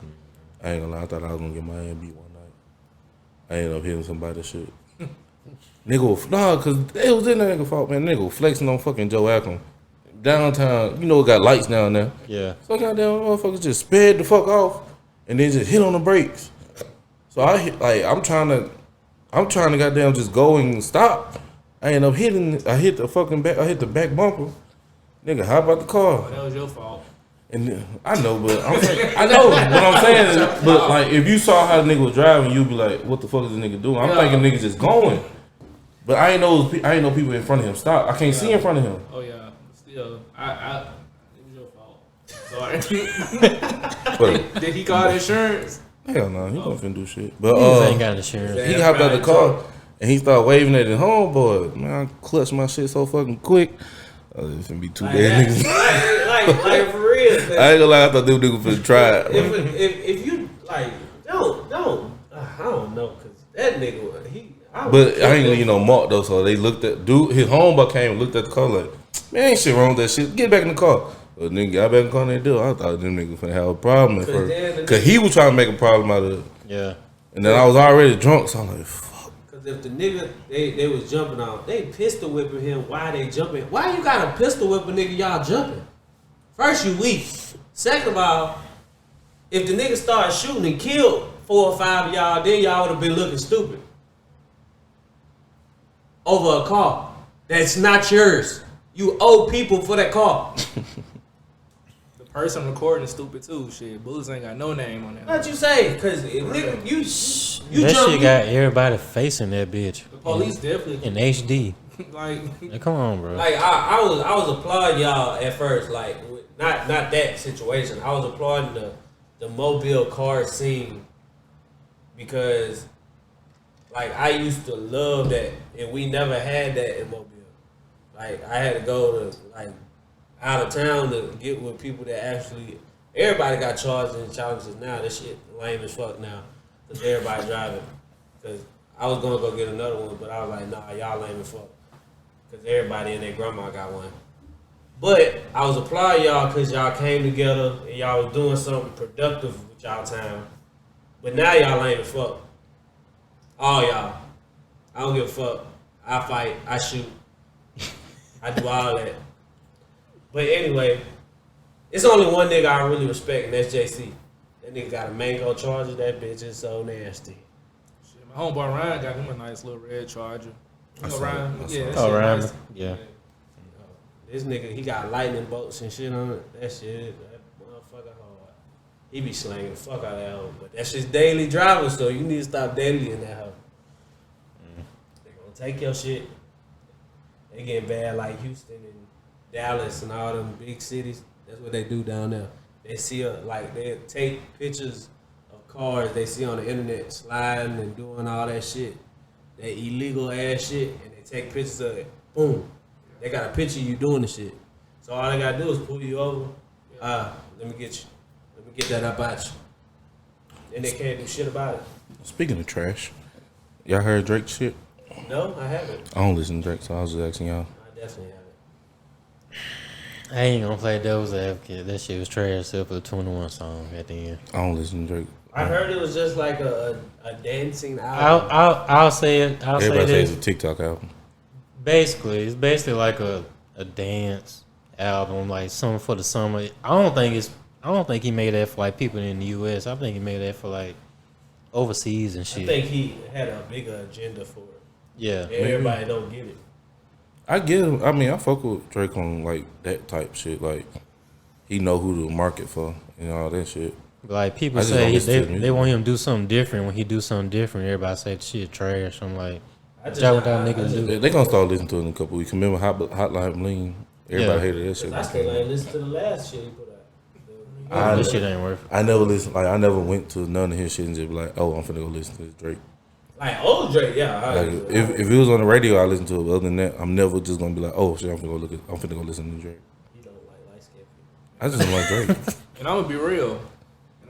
I ain't gonna lie, I thought I was gonna get my ass beat one night. I ended up hitting somebody's shit. Cause it was in that nigga fault, man. Nigga flexing on fucking Joe Ackham. Downtown, you know it got lights down there. Yeah. So goddamn motherfuckers just sped the fuck off and then just hit on the brakes. So I'm trying to goddamn just go and stop. I end up I hit the back bumper. Nigga, how about the car? That was your fault. And I know, but I know what I'm saying is, but like if you saw how the nigga was driving, you'd be like, what the fuck is the nigga doing? I'm thinking nigga just going. But I ain't know people in front of him stop. I can't see in front of him. Oh yeah. Still, it was your fault. Sorry. Did he call insurance? Hell no, he wasn't finna do shit. But Niggas ain't got insurance. he hopped out the car and he started waving at his homeboy. Man, I clutched my shit so fucking quick. It's gonna be two dead niggas. like for real. I ain't gonna lie, I thought they niggas finna try it. If you like, don't. I don't know, cause that nigga But I ain't gonna Mark though. So they looked at his homeboy came and looked at the car like, man, ain't shit wrong with that shit. Get back in the car. But nigga got back in the car and they do. I thought them niggas finna have a problem at first. Cause he was trying to make a problem out of it. Yeah. And then I was already drunk, so I'm like, fuck. Cause if the nigga they was jumping off, they pistol whipping him. Why they jumping? Why you got a pistol whip a nigga y'all jumping? First you weak. Second of all, if the nigga started shooting and killed 4 or 5 of y'all, then y'all would have been looking stupid. Over a car that's not yours. You owe people for that car. The person recording is stupid too. Shit, Bullets ain't got no name on that. What you say? Cause nigga, you that jump, shit got everybody facing that bitch. The police definitely In HD. like Come on, bro. Like I was applauding y'all at first, like not that situation. I was applauding the Mobile car scene because like I used to love that, and we never had that in Mobile. Like I had to go to like out of town to get with people that actually. Everybody got charged and challenges now. This shit lame as fuck now because everybody driving. Because I was gonna go get another one, but I was like, nah, y'all lame as fuck. Because everybody and their grandma got one. But I was applauding y'all because y'all came together and y'all was doing something productive with y'all time. But now y'all lame as fuck. All y'all. I don't give a fuck. I fight. I shoot. I do all that. But anyway, it's only one nigga I really respect, and that's JC. That nigga got a mango Charger. That bitch is so nasty. shit, my homeboy Ryan got him a nice little red Charger. You know Ryan? I saw Yeah, it. that Oh, shit Ryan. nice. Yeah. This nigga, he got lightning bolts and shit on it. That shit, that motherfucker hard. He be slanging the fuck out of that hoe. But that's just daily driving, so you need to stop daily in that hoe. They gonna take your shit. They getting bad like Houston and Dallas and all them big cities. That's what they do down there. They see they take pictures of cars they see on the internet sliding and doing all that shit. That illegal ass shit, and they take pictures of it. Boom. They got a picture of you doing the shit. So all they gotta do is pull you over. Let me get you. Let me get that up at you. And they can't do shit about it. Speaking of trash, y'all heard Drake shit? No, I haven't. I don't listen to Drake, so I was just asking y'all. I definitely haven't. I ain't gonna play devil's advocate. That shit was trash except for the 21 song at the end. I don't listen to Drake. I heard it was just like a dancing album. I'll say it. I'll say Everybody this. says it's a TikTok album. Basically, it's basically like a dance album, like something for the summer. I don't think he made that for like people in the US. I think he made that for like overseas and shit. I think he had a bigger agenda for it. Yeah. And everybody don't get it. I get him. I mean, I fuck with Drake on like that type shit. Like he know who to market for and all that shit. Like people I just say don't listen to the they music. want him to do something different. When he do something different, everybody say the shit trash. I'm like, I is that what that nigga just- do? They gonna start listening to it in a couple weeks. Remember Hotline Bling? Everybody hated that shit. I still ain't listen to the last shit he put out. I- This shit ain't worth it. I never listened. Like I never went to none of his shit and just be like, oh, I'm finna go listen to this Drake. Like old Drake, yeah. Like if it was on the radio, I listen to it. But other than that, I'm never just gonna be like, oh shit, I'm finna go listen to Drake. You don't like light skinned people. I just don't like Drake. And I'm gonna be real, and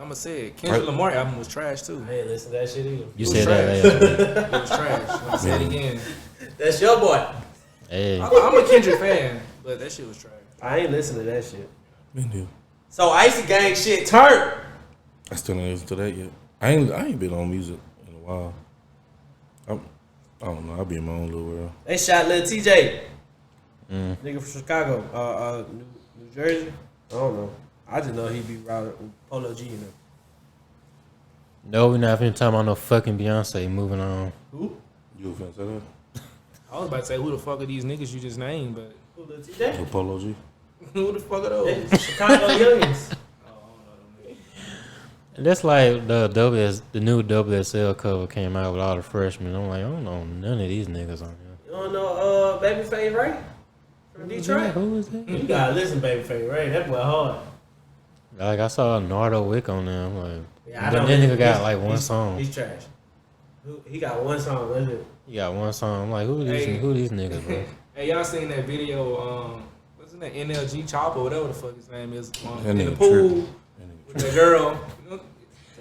I'm gonna say it. Kendrick Lamar album was trash too. I ain't listen to that shit either. You said that last week. It was trash. I'm gonna say it again. That's your boy. Hey, I'm a Kendrick fan, but that shit was trash. I ain't listen to that shit. Me too. So Icy Gang shit turned. I still ain't listen to that yet. I ain't been on music in a while. I don't know. I be in my own little world. They shot Lil TJ. Nigga from Chicago. New Jersey. I don't know. I just know he be riding with Polo G in them. no, we're not finna talk about no fucking Beyonce. Moving on. Who? You a fan of that? I was about to say who the fuck are these niggas you just named, but Who Lil TJ? The Polo G. who the fuck are those? They Chicago youngins. And that's like the new WSL cover came out with all the freshmen. I'm like, I don't know none of these niggas on here. You don't know Babyface Ray from Detroit? Who is that? You gotta listen to Babyface Ray. That boy hard. Like I saw Nardo Wick on there. I'm like, Yeah, I but know that he- nigga got he's- like one he's- song. He's trash. He got one song. That's it. He got one song. I'm like, who these niggas, bro? Hey, y'all seen that video? Wasn't that NLG Chopper, whatever the fuck his name is, That in the nigga pool tripping. with the girl? You know,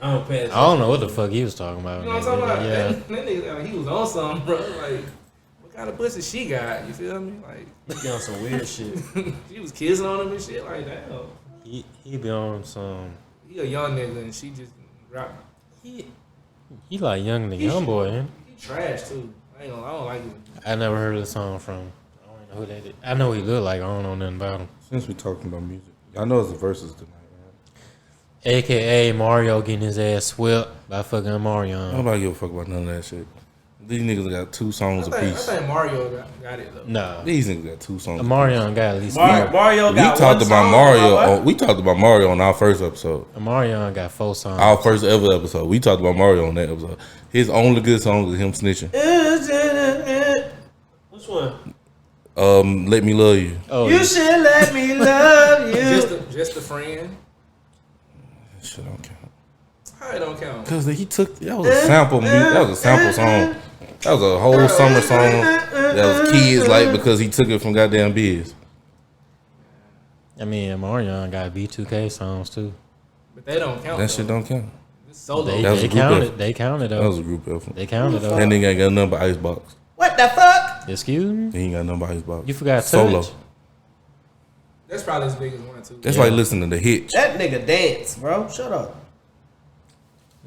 I don't pay I don't know what the fuck he was talking about. you know what I'm talking about? Yeah. That nigga, like, he was on something, bro. Like, what kind of pussy she got? You feel me? Like, He on some weird shit. she was kissing on him and shit. Like, damn. He be on some. He a young nigga and she just rap. He like young boy, man. He trash too. I don't like him. I never heard of the song from. I don't know who that is. I know he look like. I don't know nothing about him. Since we talking about music, y'all know it's the verses tonight, right? AKA Mario getting his ass swept by fucking Mario. Nobody give a fuck about none of that shit. These niggas got 2 songs I apiece. think Mario got it though. Nah, These niggas got 2 songs. Mario got at least Mario We got talked one about song, Mario. what? We talked about Mario on our first episode. Mario got 4 songs. Our first ever episode. We talked about Mario on that episode. His only good song is him snitching. Which one? Let Me Love You. Oh, You should let me love you. Just a friend. That shit don't count. How it don't count? Cause that was a sample. That was a sample song. That was a whole summer song. That was kids like because he took it from goddamn Biz. I mean, Mario got B2K songs too. But they don't count. That shit don't count. It's solo. That was They a group counted. effort. They counted That was though. a group effort. They counted though. That nigga ain't got nothing but Icebox. What the fuck? Excuse me. He ain't got nothing but Icebox. You forgot Solo. Touch. That's probably as big as one too. That's Yeah. like listening to Hitch. That nigga dance, bro. Shut up.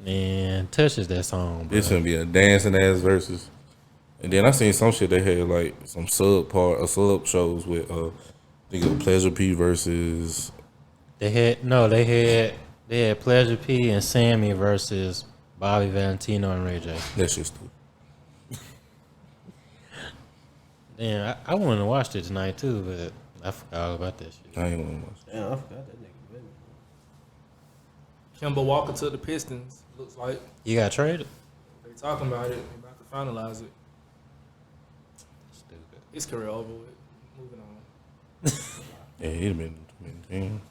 Man, Touch is that song, bro. It's gonna be a dancing ass verses. And then I seen some shit they had like some sub shows with nigga Pleasure P versus They had Pleasure P and Sammy versus Bobby Valentino and Ray J. that shit stupid. Damn, I wanted to watch it tonight too, but I forgot all about that shit. I ain't gonna watch. Damn, I forgot that nigga. Kemba Walker to the Pistons. Looks like You got traded? they talking about it. They about to finalize it. Stupid. His career over with. Moving on. Yeah, he'd been team.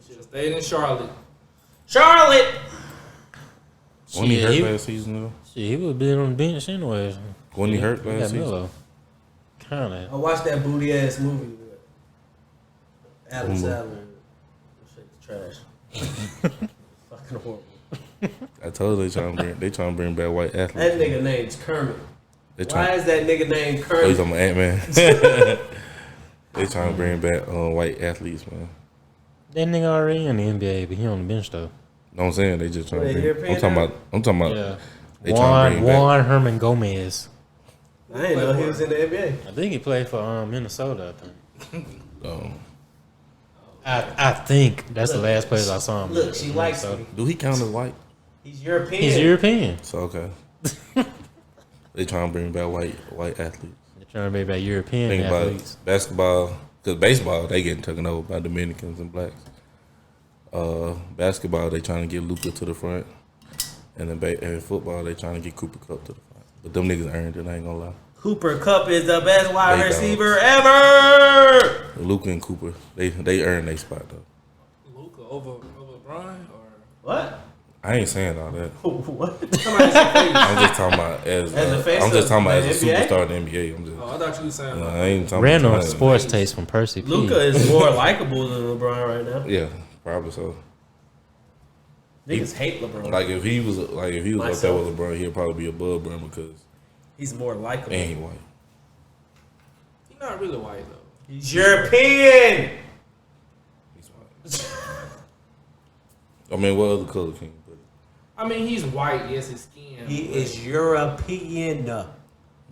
Should have stayed in Charlotte. Charlotte. When he Shit, hurt last season though. Shit, he was been on the bench anyways. When he hurt He last got season. Melo. Kinda. I watched that booty ass movie with Adam Sandler. That shit's trash. Fucking horrible. I told you they trying to bring back white athletes. That nigga name's Kermit. Why is that nigga named Oh, he's Kermit? on my Ant-Man. They trying to bring back white athletes, man. That nigga already in the NBA, but he on the bench though. Know what I'm saying? They just trying to bring. European I'm talking about. Yeah. They trying to bring back. Juan Herman Gomez. I didn't know he was in the NBA. I think he played for Minnesota. I think. Um, I think that's the last place I saw him. Look, she likes me. do he count as white? He's European. He's European. So okay. They trying to bring back white athletes. They're trying to bring back European Think about athletes. it. Basketball, because baseball they getting taken over by Dominicans and blacks. Basketball they trying to get Luka to the front, and then football they trying to get Cooper Cup to the front. But them niggas earned it. I ain't gonna lie. Cooper Cup is the best wide They receiver ever. Luka and Cooper they earned their spot though. Luka over Brian or What? I ain't saying all that. What? I'm just talking about as a face I'm just of talking about as a the NBA? superstar in the NBA. I'm just. I thought you were saying I ain't talking Random about sports taste from Percy P. Luka is more likable than LeBron right now. Yeah, probably so. Niggas hate LeBron. Like if he was up there Myself. with LeBron, he'd probably be above LeBron because He's more likable. he ain't white. he's not really white though. He's European. He's white. I mean, what other color can you put? I mean, he's white. Yes, his skin. He but- is European.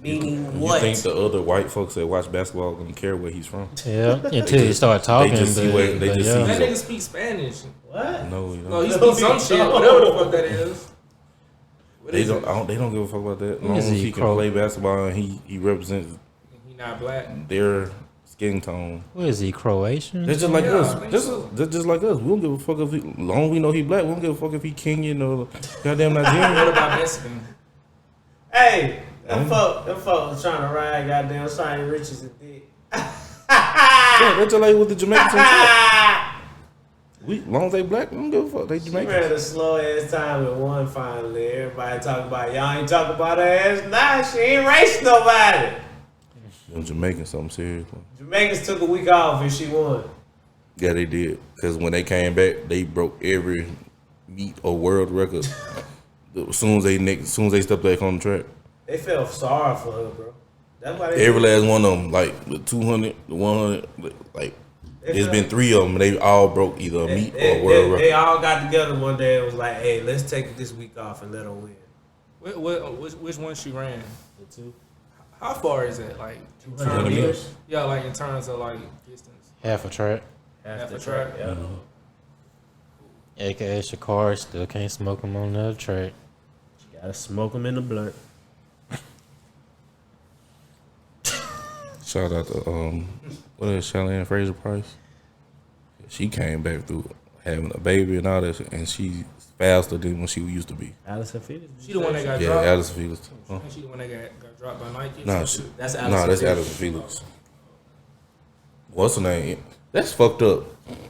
Meaning what? You think the other white folks that watch basketball gonna care where he's from? Yeah, until you start talking. just see but- where- they but just yeah. see- That nigga speaks Spanish. What? No, you No, know. he speaks some shit. Whatever the fuck that is. What They is don't. it? I don't. They don't give a fuck about that. As long Is as he he can Crow? play basketball and he represents He not black. their skin tone. What is he, Croatian? They're just like Yeah, I us. think This so. is they're just like us. We don't give a fuck if he, long as we know he black. We don't give a fuck if he Kenyan or goddamn What Nigerian. about Mexican? Hey, them folks was trying to ride goddamn Shiny Riches and dick. Yeah, that's just like with the Jamaicans and shit. We long as they black, we don't give a fuck. They She ran Jamaicans. a slow ass time and won finally. Everybody talking about y'all ain't talking about her ass. Nah, she ain't raced nobody. Them Jamaicans, something serious. Man. Jamaicans took a week off and she won. Yeah, they did. Because when they came back, they broke every meet or world record. As soon as they stepped back on the track, They felt sorry for her, bro. That's why they every last one of them, like the 200, the 100, like They there's felt- been 3 of them. They all broke either a meet or a they, world they record. all got together one day and was like, hey, let's take this week off and let her win. Which one she ran? The two. How far is that? Like, in 200 terms- meters. yeah, like in terms of like distance. Half a track. Half the track. Yeah. AKA Shakar still can't smoke him on the track. Gotta smoke them in the blunt. Shout out to what is Shelly Fraser Price? She came back through having a baby and all that, shit, and she's faster than when she used to be. Allison Felix. She the one that got Yeah, dropped. Addison Felix. Huh? Ain't she the one that got dropped by Nike? No, That's no, Addison that's Felix. Addison Felix. What's her name? That's fucked up.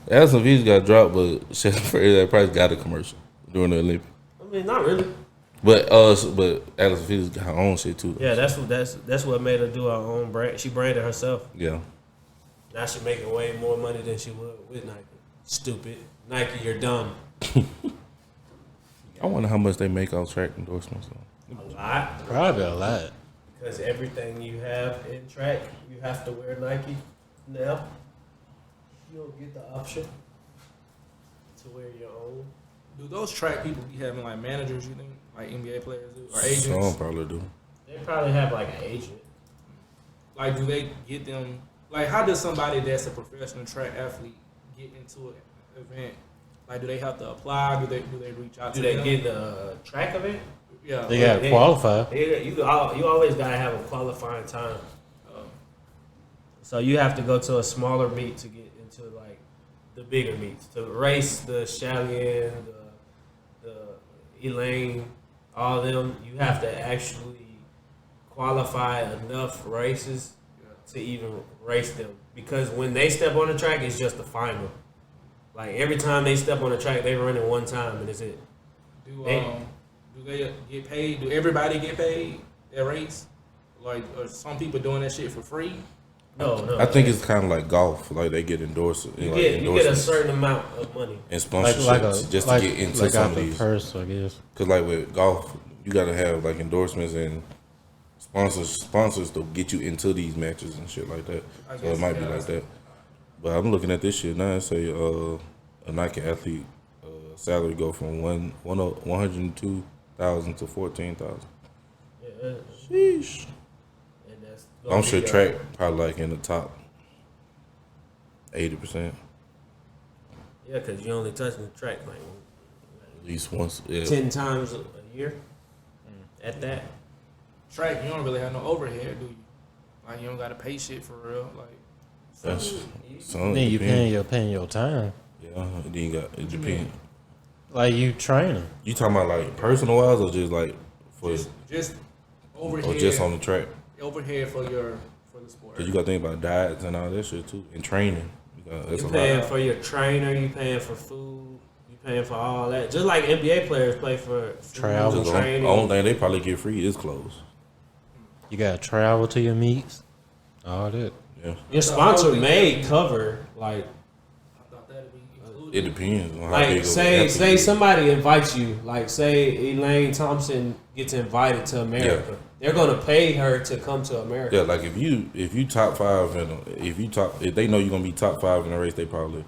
Addison Felix got dropped, but Shelly Fraser Price got a commercial during the Olympics. I mean, not really. But Addison Felix got her own shit too. Though. Yeah, that's what made her do her own brand. She branded herself. Yeah. Now she making way more money than she would with Nike. Stupid. Nike, you're dumb. I wonder how much they make off track endorsements. Though. A lot. Probably a lot. Because everything you have in track, you have to wear Nike now. You don't get the option to wear your own. Do those track people be having like managers? You think like NBA players do or Some agents? probably do. They probably have like an agent. Like, do they get them? Like, how does somebody that's a professional track athlete get into an event? Like, do they have to apply? Do they reach out Do to they them? get the track of it? Yeah. They got to qualify. You always gotta have a qualifying time. So you have to go to a smaller meet to get into like the bigger meets to race the Stallion, the Elaine, all of them. You have to actually qualify enough races to even race them because when they step on the track, it's just the final. Like every time they step on the track, they run it one time and it's it. Do they get paid? Do everybody get paid at race? Like, are some people doing that shit for free? No. I think it's kind of like golf. Like they get endorsed. You get a certain amount of money and sponsorships just to get into some of these. Purse, I guess. Cause like with golf, you gotta have like endorsements and sponsors to get you into these matches and shit like that. So it might be like that. But I'm looking at this shit now. It say a Nike athlete salary go from 102,000 to 14,000. Yeah. Sheesh. And that's I'm sure track probably like in the top 80%. Yeah, because you only touching the track like At least once. Yeah. 10 times a year. At that. Track, you don't really have no overhead, do you? Like, you don't got to pay shit for real. Like, That's some. Then you paying your time. Yeah. Then you got it depends. Like you training. You talking about like personal wise or just like for just overhead. or just on the track? Overhead for the sport. Cause you got to think about diets and all that shit too, and training. That's You a paying lot. for your trainer, you paying for food, you paying for all that. Just like NBA players pay for Travel. food, The training. only thing they probably get free is clothes. You gotta travel to your meets. All that. Yeah, Your sponsor may cover like I thought that'd be included. it depends on how big like of say an athlete. somebody invites you, like say Elaine Thompson gets invited to America. They're gonna pay her to come to America. Yeah, like if you top 5 and if they know you're gonna be top 5 in the race, they probably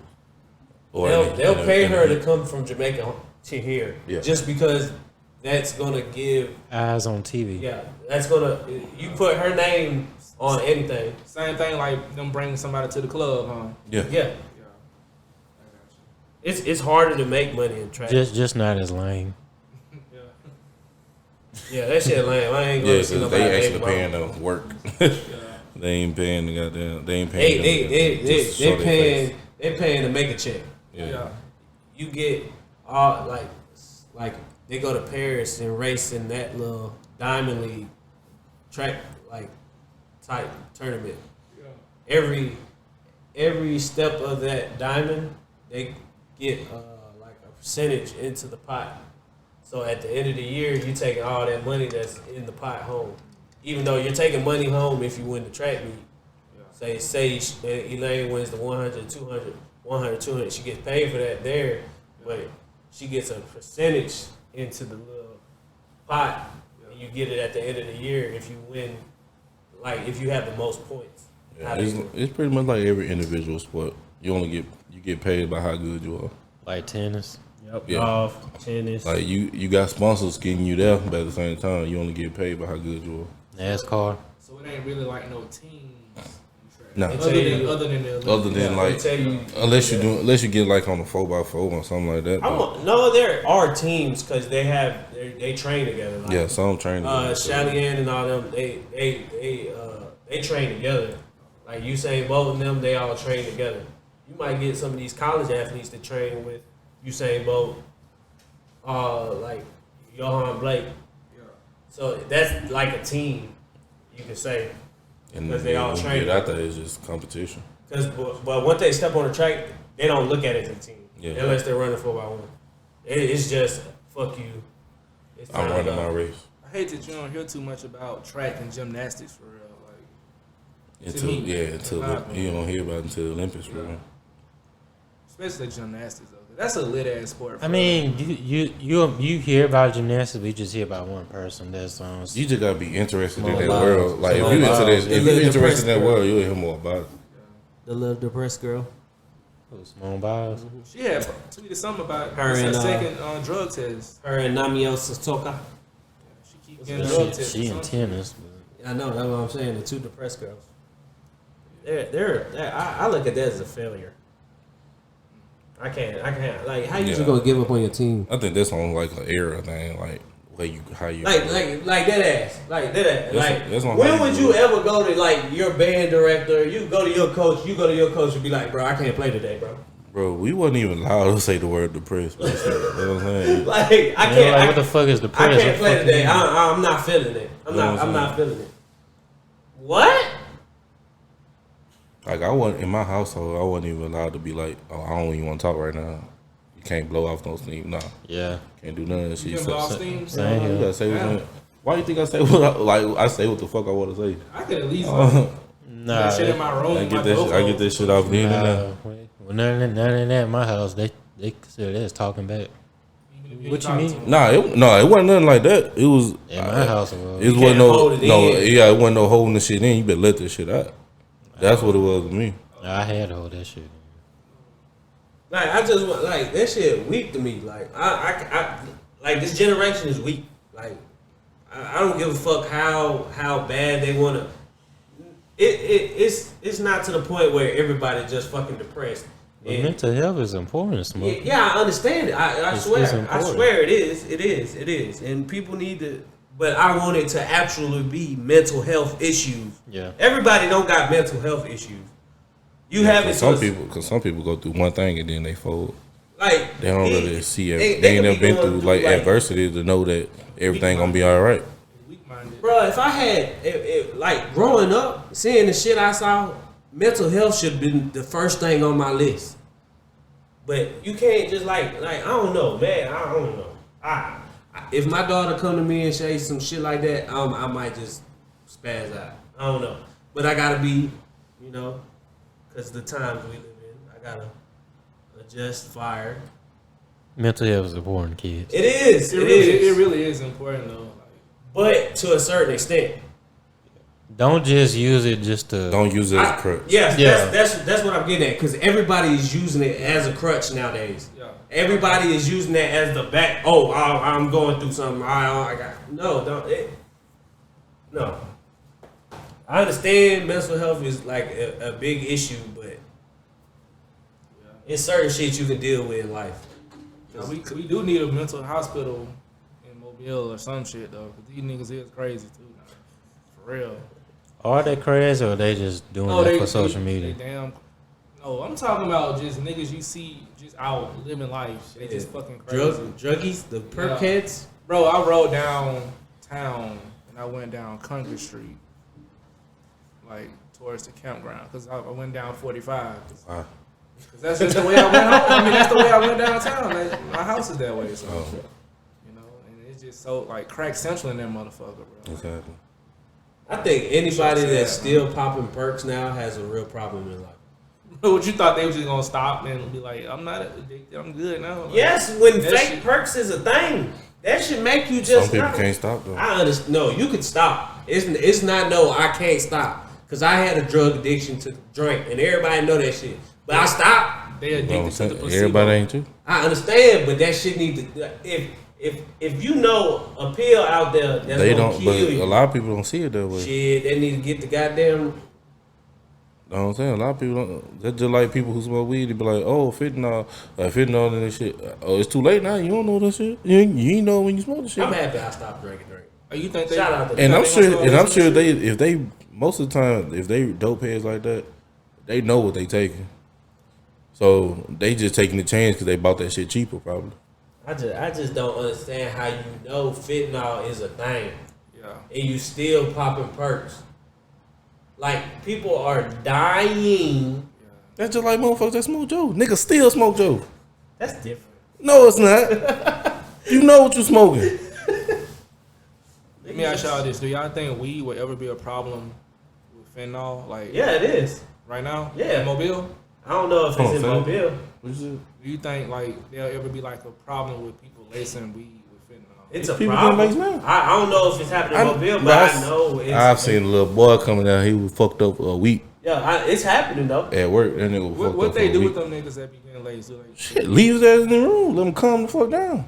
They'll pay her to come from Jamaica to here. Yeah. Just because that's gonna give Eyes on TV. that's gonna you put her name on anything. Same thing like them bringing somebody to the club, huh? Yeah. Yeah. It's harder to make money in track. Just not as lame. Yeah, that shit lame. I ain't gonna Yeah, see cause nobody they actually make paying money. them work. They ain't paying the goddamn. They ain't paying. They paying to make a check. Yeah. You get all like they go to Paris and race in that little Diamond League track like type tournament. Every step of that diamond, they get like a percentage into the pot. So at the end of the year, you taking all that money that's in the pot home. Even though you're taking money home if you win the track meet. Say Elaine wins the 100, 200, 100, 200. She gets paid for that there, but she gets a percentage into the little pot. And you get it at the end of the year if you win, like if you have the most points. Yeah, it's pretty much like every individual sport. You get paid by how good you are. Like tennis. Yep. Yeah. Golf, tennis. Like you got sponsors getting you there, but at the same time, you only get paid by how good you are. NASCAR. So it ain't really like no teams. No. Other than the Olympics. Other than like, tell you, unless you get like on a 4x4 or something like that. no, there are teams because they train together. Like, Yeah, some training. Shallyan and all them, they train together. Like Usain Bolt and them, they all train together. You might get some of these college athletes to train with Usain Bolt, like Johan Blake. Yeah. So that's like a team, you can say. And Because they all train. I thought it's just competition. But once they step on the track, they don't look at it as a team. Yeah. Unless they're running 4x1. It's just, fuck you. It's I'm time to running go. my race. I hate that you don't hear too much about track and gymnastics for real. Like, Until you don't hear about it until the Olympics, bro. especially gymnastics though. That's a lit ass sport. I mean, you hear about gymnastics, but you just hear about one person. That's You just gotta be interested in that Simone world. Biles. Like if Simone you into Biles. this, The if you little interested depressed in that girl. world, you'll hear more about it. The little depressed girl. Simone Biles. she had tweeted something about Her her and, second drug test. Her and Namio Sotoka. She keep getting drug tests. She in tennis. I know, that's what I'm saying. The two depressed girls. I look at that as a failure. I can't. Like, how you just Yeah. gonna give up on your team? I think that's on like an era thing, like how you Like that ass. Like that ass. That's Like, on when how would you you do it. ever go to like your band director? You go to your coach and be like, bro, I can't play today, bro. Bro, we wasn't even allowed to say the word depressed. You know what I'm saying? Like, I Man, can't. like, what the fuck is I depressed? can't play today. I'm not feeling it. I'm not feeling it. What? Like I wasn't in my household. I wasn't even allowed to be like, oh, I don't even want to talk right now. You can't blow off no steam. Nah, Yeah. can't do none of that shit. You can blow off steam. Same You here. gotta say what's Yeah. in it. Why you think I say what I say what the fuck I want to say? I could at least Nah, shit in my room. I get that shit off the internet. Well, none of that in my house. They consider that as talking back. What you mean? Nah, it wasn't nothing like that. It was In my house, it was. it wasn't it wasn't no holding the shit in. You better let that shit out. That's what it was to me. I had to hold that shit. Like I just want like that shit weak to me. Like I like this generation is weak. Like I don't give a fuck how bad they wanna. It's not to the point where everybody just fucking depressed. But mental health is important, Smoke. Yeah, I understand it. I swear it is, and people need to. But I want it to actually be mental health issues. Yeah, everybody don't got mental health issues. You have it. Because some people go through one thing and then they fold. Like they don't really see it. They ain't never been through like adversity to know that everything gonna be all right. Bro, if I had like growing up, seeing the shit I saw, mental health should have been the first thing on my list. But you can't just like I don't know, man. I don't know. If my daughter come to me and say some shit like that, I might just spaz out. I don't know. But I gotta be, because the times we live in, I gotta adjust fire. Mental health is important, kids. It is. It really is important though. But to a certain extent. Don't just use it just to. Don't use it as a crutch. Yes, that's what I'm getting at. Because everybody is using it as a crutch nowadays. Yeah. Everybody is using that as the back. Oh, I'm going through something. I got no. I understand mental health is like a big issue, but it's certain shit you can deal with in life. Yeah, we do need a mental hospital in Mobile or some shit though. Cause these niggas is crazy too. Now. For real. Are they crazy or are they just doing that for social media? No, I'm talking about just niggas you see just out living life. They just fucking crazy. Druggies, the perk heads. Bro, I rode downtown and I went down Congress Street, like towards the campground, cause I went down 45. Cause that's just the way I went home. I mean, that's the way I went downtown. Like, my house is that way, so and it's just so like crack central in that motherfucker, bro. Exactly. I think anybody that's still popping perks now has a real problem in life. What you thought they were just gonna stop and be like, I'm not addicted, I'm good now? Like, yes, when fake perks is a thing, that should make you just. Some people can't stop though. I understand. No, you can stop. It's not no. I can't stop because I had a drug addiction to drink, and everybody know that shit. But I stopped. They addicted to the placebo. Everybody ain't too. I understand, but that shit need to. If you know a pill out there that's gonna kill you, a lot of people don't see it that way. Shit, they need to get the goddamn. You know what I'm saying? A lot of people don't. That's just like people who smoke weed. They be like, "Oh, fentanyl and that shit. Oh, it's too late now. You don't know that shit. You ain't know when you smoke the shit." I'm happy I stopped drinking. Oh, you think they? Shout out to them. I'm sure if they most of the time if they dope heads like that, they know what they taking. So they just taking the chance because they bought that shit cheaper probably. I just don't understand how you know fentanyl is a thing. Yeah. And you still popping perks. Like, people are dying. Yeah. That's just like motherfuckers that smoke Joe. Niggas still smoke Joe. That's different. No, it's not. You know what you smoking. Let me ask y'all this. Do y'all think weed would ever be a problem with fentanyl? Like, yeah, it is. Right now? Yeah. In Mobile? I don't know if it's in Mobile. Do you think like there'll ever be like a problem with people lacing weed with fentanyl? It's a problem. I don't know if it's happening in Mobile, but I know I've seen a little boy coming down. He was fucked up a week. Yeah, it's happening though. At work, that nigga was fucked up. What they do with them niggas that be getting laced? Shit, leave his ass in the room. Let them calm the fuck down.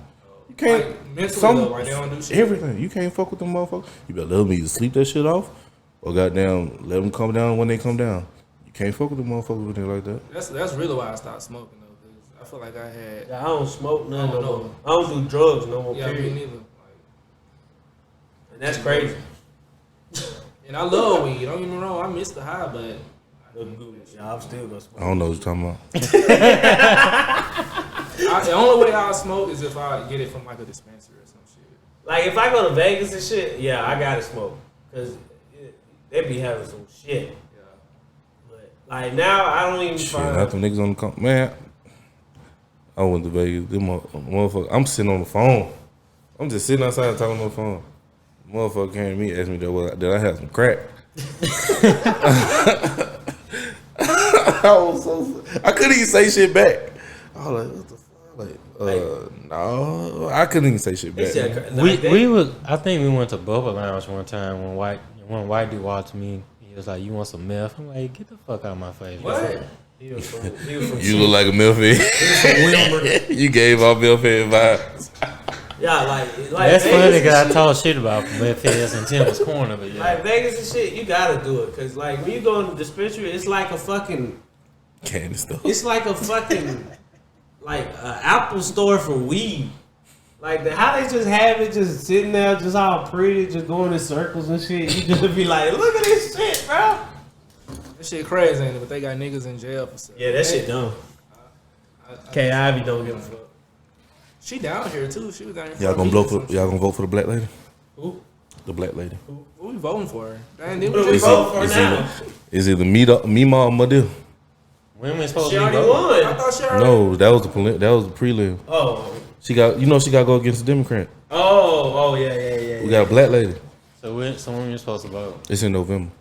You can't. Like, mentally though, like they don't do shit. Everything. You can't fuck with them motherfuckers. You better let them either sleep that shit off, or goddamn let them come down when they come down. Can't fuck with the motherfuckers with it like that. That's really why I stopped smoking though, because I feel like I had. Yeah, I don't smoke none no more. I don't do drugs no more. Yeah, period. me neither. Like, and that's crazy. And I love weed. Don't get me wrong. I miss the high, but yeah, I'm still gonna smoke. I don't know what you're talking about. The only way I smoke is if I get it from like a dispensary or some shit. Like if I go to Vegas and shit, yeah, I gotta smoke because they be having some shit. Like now, I don't even find. Not them niggas on the man. I went to Vegas. Them motherfucker. I'm sitting on the phone. I'm just sitting outside talking on the phone. Motherfucker came to me, asked me, did I have some crack? I couldn't even say shit back. I was like, what the fuck? Like, no, I couldn't even say shit back. I think we went to Bubba Lounge one time when white dude walked to me. He was like, "You want some meth?" I'm like, "Get the fuck out of my face." What? He was from You look like a milf head. You gave off milf head vibes. Yeah, like that's Vegas funny and because I shit. talk shit about meth heads in Tim's corner, but yeah. Like Vegas and shit, you gotta do it. Cause like when you go in the dispensary, it's like a fucking Candy stuff. It's like a fucking like Apple store for weed. Like how they just have it just sitting there, just all pretty, just going in circles and shit. You just be like, look at this shit, bro. This shit crazy, ain't it? But they got niggas in jail for stuff. Yeah, that shit dumb. K. Ivy don't give a fuck. She down here too. She was down here. Y'all gonna vote for the black lady? Who? The black lady. What we voting for? Dang, Who do we vote for now? Is it the MeMaw or Madea? When we supposed She to be already voting? won. I thought she already. No, that was the prelim. Oh. She got to go against the Democrat. Oh, yeah. We got a black lady. So when we supposed to vote? It's in November.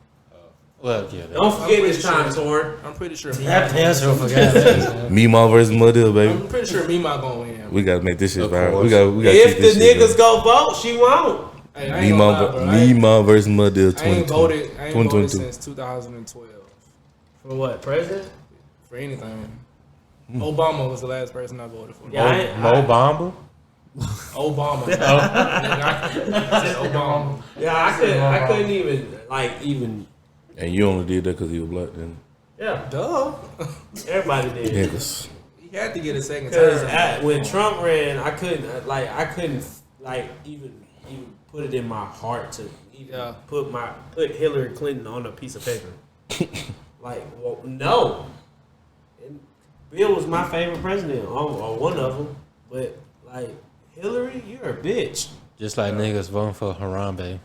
Well, yeah. Don't forget I'm this time, pretty Torn. I'm pretty sure That MeMaw. answer forgot that. MeMaw versus Madea, baby. I'm pretty sure MeMaw gonna win. We gotta make this shit Of viral. course. We got. If keep the this shit niggas go vote, she won't. Hey, I ain't gonna lie, bro. MeMaw versus Madea I ain't voted 2022. since 2012 For what, president? for anything. Obama was the last person I voted for. Yeah, Mo Bamba? Obama. Obama. Yeah, I couldn't even And you only did that because he was black, then. yeah. Duh. Everybody did. Niggas. He had to get a second Because term. when Trump ran, I couldn't even put it in my heart to even put Hillary Clinton on a piece of paper. Well, no. And Bill was my favorite president, or one of them. But Hillary, you're a bitch. Just like niggas voting for Harambe.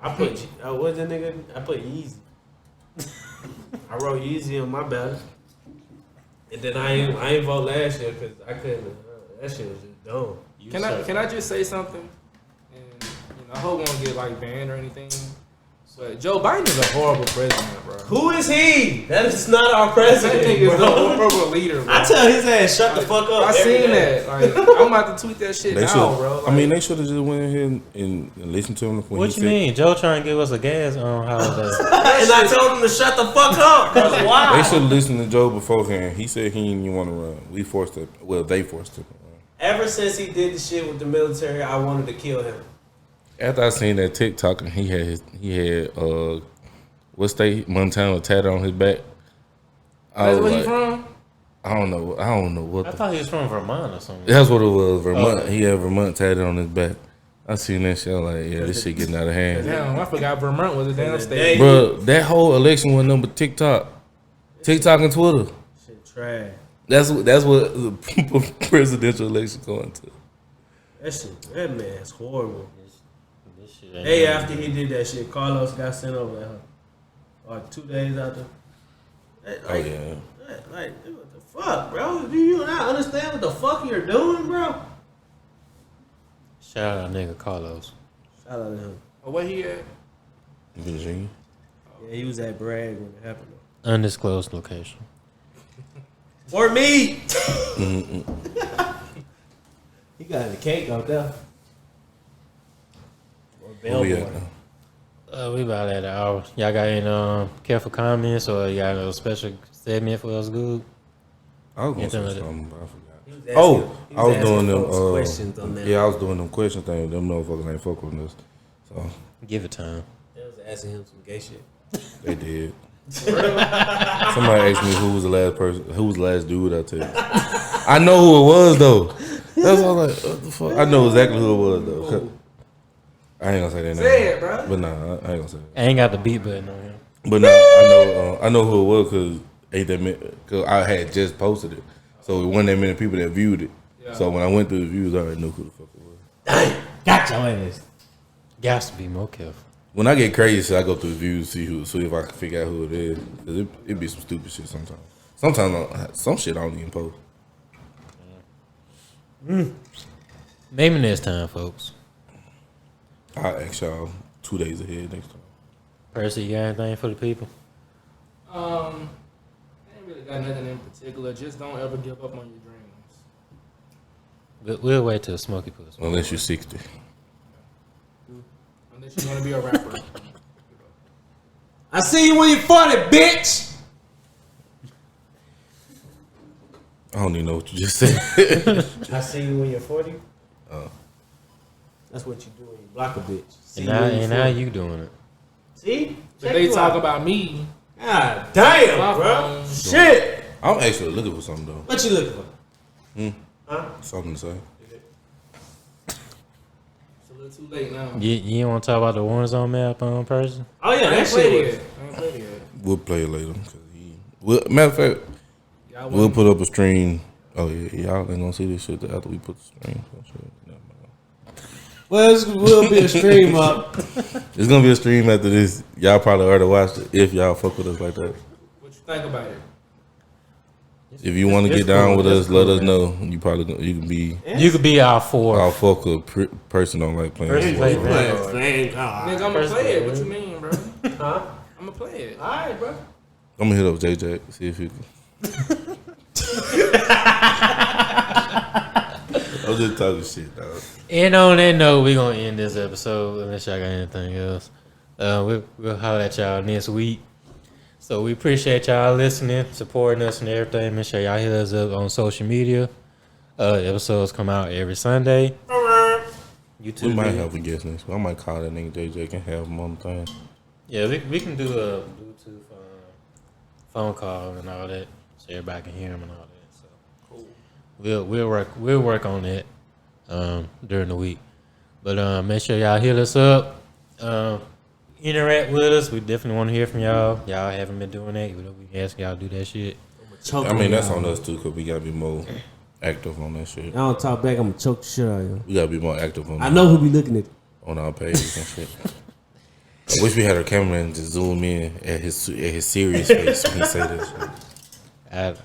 I put what's that nigga? I put Yeezy. I wrote Yeezy on my ballot, and then I ain't vote last year because I couldn't. That shit was just dumb. Can I just say something? And I hope won't get banned or anything. But Joe Biden is a horrible president, bro. Who is he? That is not our That president. nigga is a Bro. horrible leader, bro. I tell his ass shut the fuck up. I every seen day. that. I'm about to tweet that shit now, bro. They should have just went ahead and listened to him. When What you mean? Joe trying to give us a gas on holiday. And I told him to shut the fuck up. Cause why? They should have listened to Joe beforehand. He said he didn't even want to run. We forced him. Well, they forced him to run. Ever since he did the shit with the military, I wanted to kill him. After I seen that TikTok and he had what state Montana tatted on his back. That's where he from? I don't know what. I thought he was from Vermont or something. That's what it was. Vermont. Oh. He had Vermont tatted on his back. I seen that shit. I'm like, yeah, this shit getting out of hand. Damn, I forgot Vermont was a damn state. Bro, that whole election wasn't nothing but TikTok and Twitter. Shit trash. That's what the presidential election going to. That man's horrible. This shit ain't Hey, nothing. after he did that shit, Carlos got sent over there. Like 2 days after. Oh yeah. What the fuck, bro? Do you not understand what the fuck you're doing, bro? Shout out nigga Carlos. Shout out to him. Oh, where he at? Virginia. Yeah, he was at Bragg when it happened. Undisclosed location. For me! He got the cake out there. Or Oh yeah. Bellboy. We about at an hour. Y'all got any careful comments or y'all got a special segment for us good? I was gonna Anything say like that? something, but I forgot. He was asking- he I was asking doing them. folks questions on that. Yeah, I was doing them question things. Them motherfuckers ain't fuck with us, so Give it time. They was asking him some gay shit. they did. Somebody asked me who was the last dude I tell you. I know who it was though. That's all like, what the fuck? I know exactly who it was though. I ain't gonna say that name. Say it, bro. But nah, I ain't gonna say that. I ain't got the beat button on here. But no, I know who it was because I had just posted it, so it wasn't that many people that viewed it. Yeah. So when I went through the views, I already knew who the fuck it was. Dang, got your ass. Got to be more careful. When I get crazy, I go through the views, see if I can figure out who it is. Cause it be some stupid shit sometimes. Sometimes some shit I don't even post. Maybe next time, folks. I'll ask y'all 2 days ahead next time. Percy, you got anything for the people? I ain't really got nothing in particular. Just don't ever give up on your dreams. We'll wait till Smokey puts. Unless you're 60. Unless you want to be a rapper. I see you when you're 40, bitch. I don't even know what you just said. I see you when you're 40. That's what you do when you block a bitch. See And you when you're now 40. you doing it. See? If Check they you talk out. about me, God damn, My bro. phone. Shit. I'm actually looking for something, though. What you looking for? Something to say. it's a little too late now. You want to talk about the Warzone map on person? Oh yeah, I that ain't played shit it was. yet. I ain't played it yet. We'll play it later. Matter of fact, Y'all we'll want- put up a stream. Oh, yeah. Y'all ain't going to see this shit after we put the stream. So shit. Never mind. Well, we'll be a stream up. It's going to be a stream after this. Y'all probably already watched it if y'all fuck with us like that. What you think about it? If you want to It's get down cool. with It's us, let cool, us man. know. You can be You could be our fourth. our fuck a person on like playing Percy sports. play bro. Vanguard. Thank Nigga, God. I'ma First play it. game, What you man. mean, bro? Huh? I'ma play it. All right, bro. I'm going to hit up JJ, see if he can. I'm just talking shit, dog. And on that note, we're going to end this episode unless y'all got anything else. We'll holler at y'all next week. So we appreciate y'all listening, supporting us and everything. Make sure y'all hit us up on social media. Episodes come out every Sunday. YouTube. We might have a guest next week. I might call that nigga JJ and have him on the thing. Yeah, we can do a Bluetooth phone call and all that, so everybody can hear him and all that. So cool. We'll work on that during the week. But make sure y'all hit us up. Interact with us. We definitely want to hear from y'all. Y'all haven't been doing that. We can ask y'all to do that shit. I mean, that's on us too, because we got to be more active on that shit. I don't talk back. I'm gonna choke the shit out of you. We got to be more active on I know who be looking at. on our pages and shit. I wish we had our cameraman just zoom in at his serious face when he say that shit.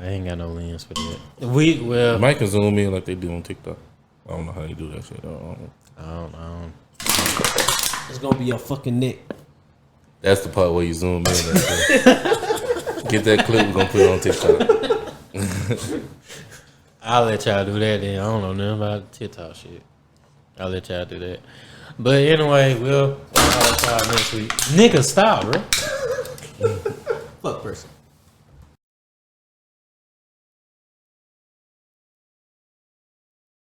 I ain't got no lens for that. Mike can zoom in like they do on TikTok. I don't know how they do that shit. I don't know. It's gonna be your fucking neck. That's the part where you zoom in. Get that clip, we're going to put it on TikTok. I'll let y'all do that then. I don't know nothing about TikTok shit. I'll let y'all do that. But anyway, we'll let y'all next week. Nigga, stop, bro. Fuck person.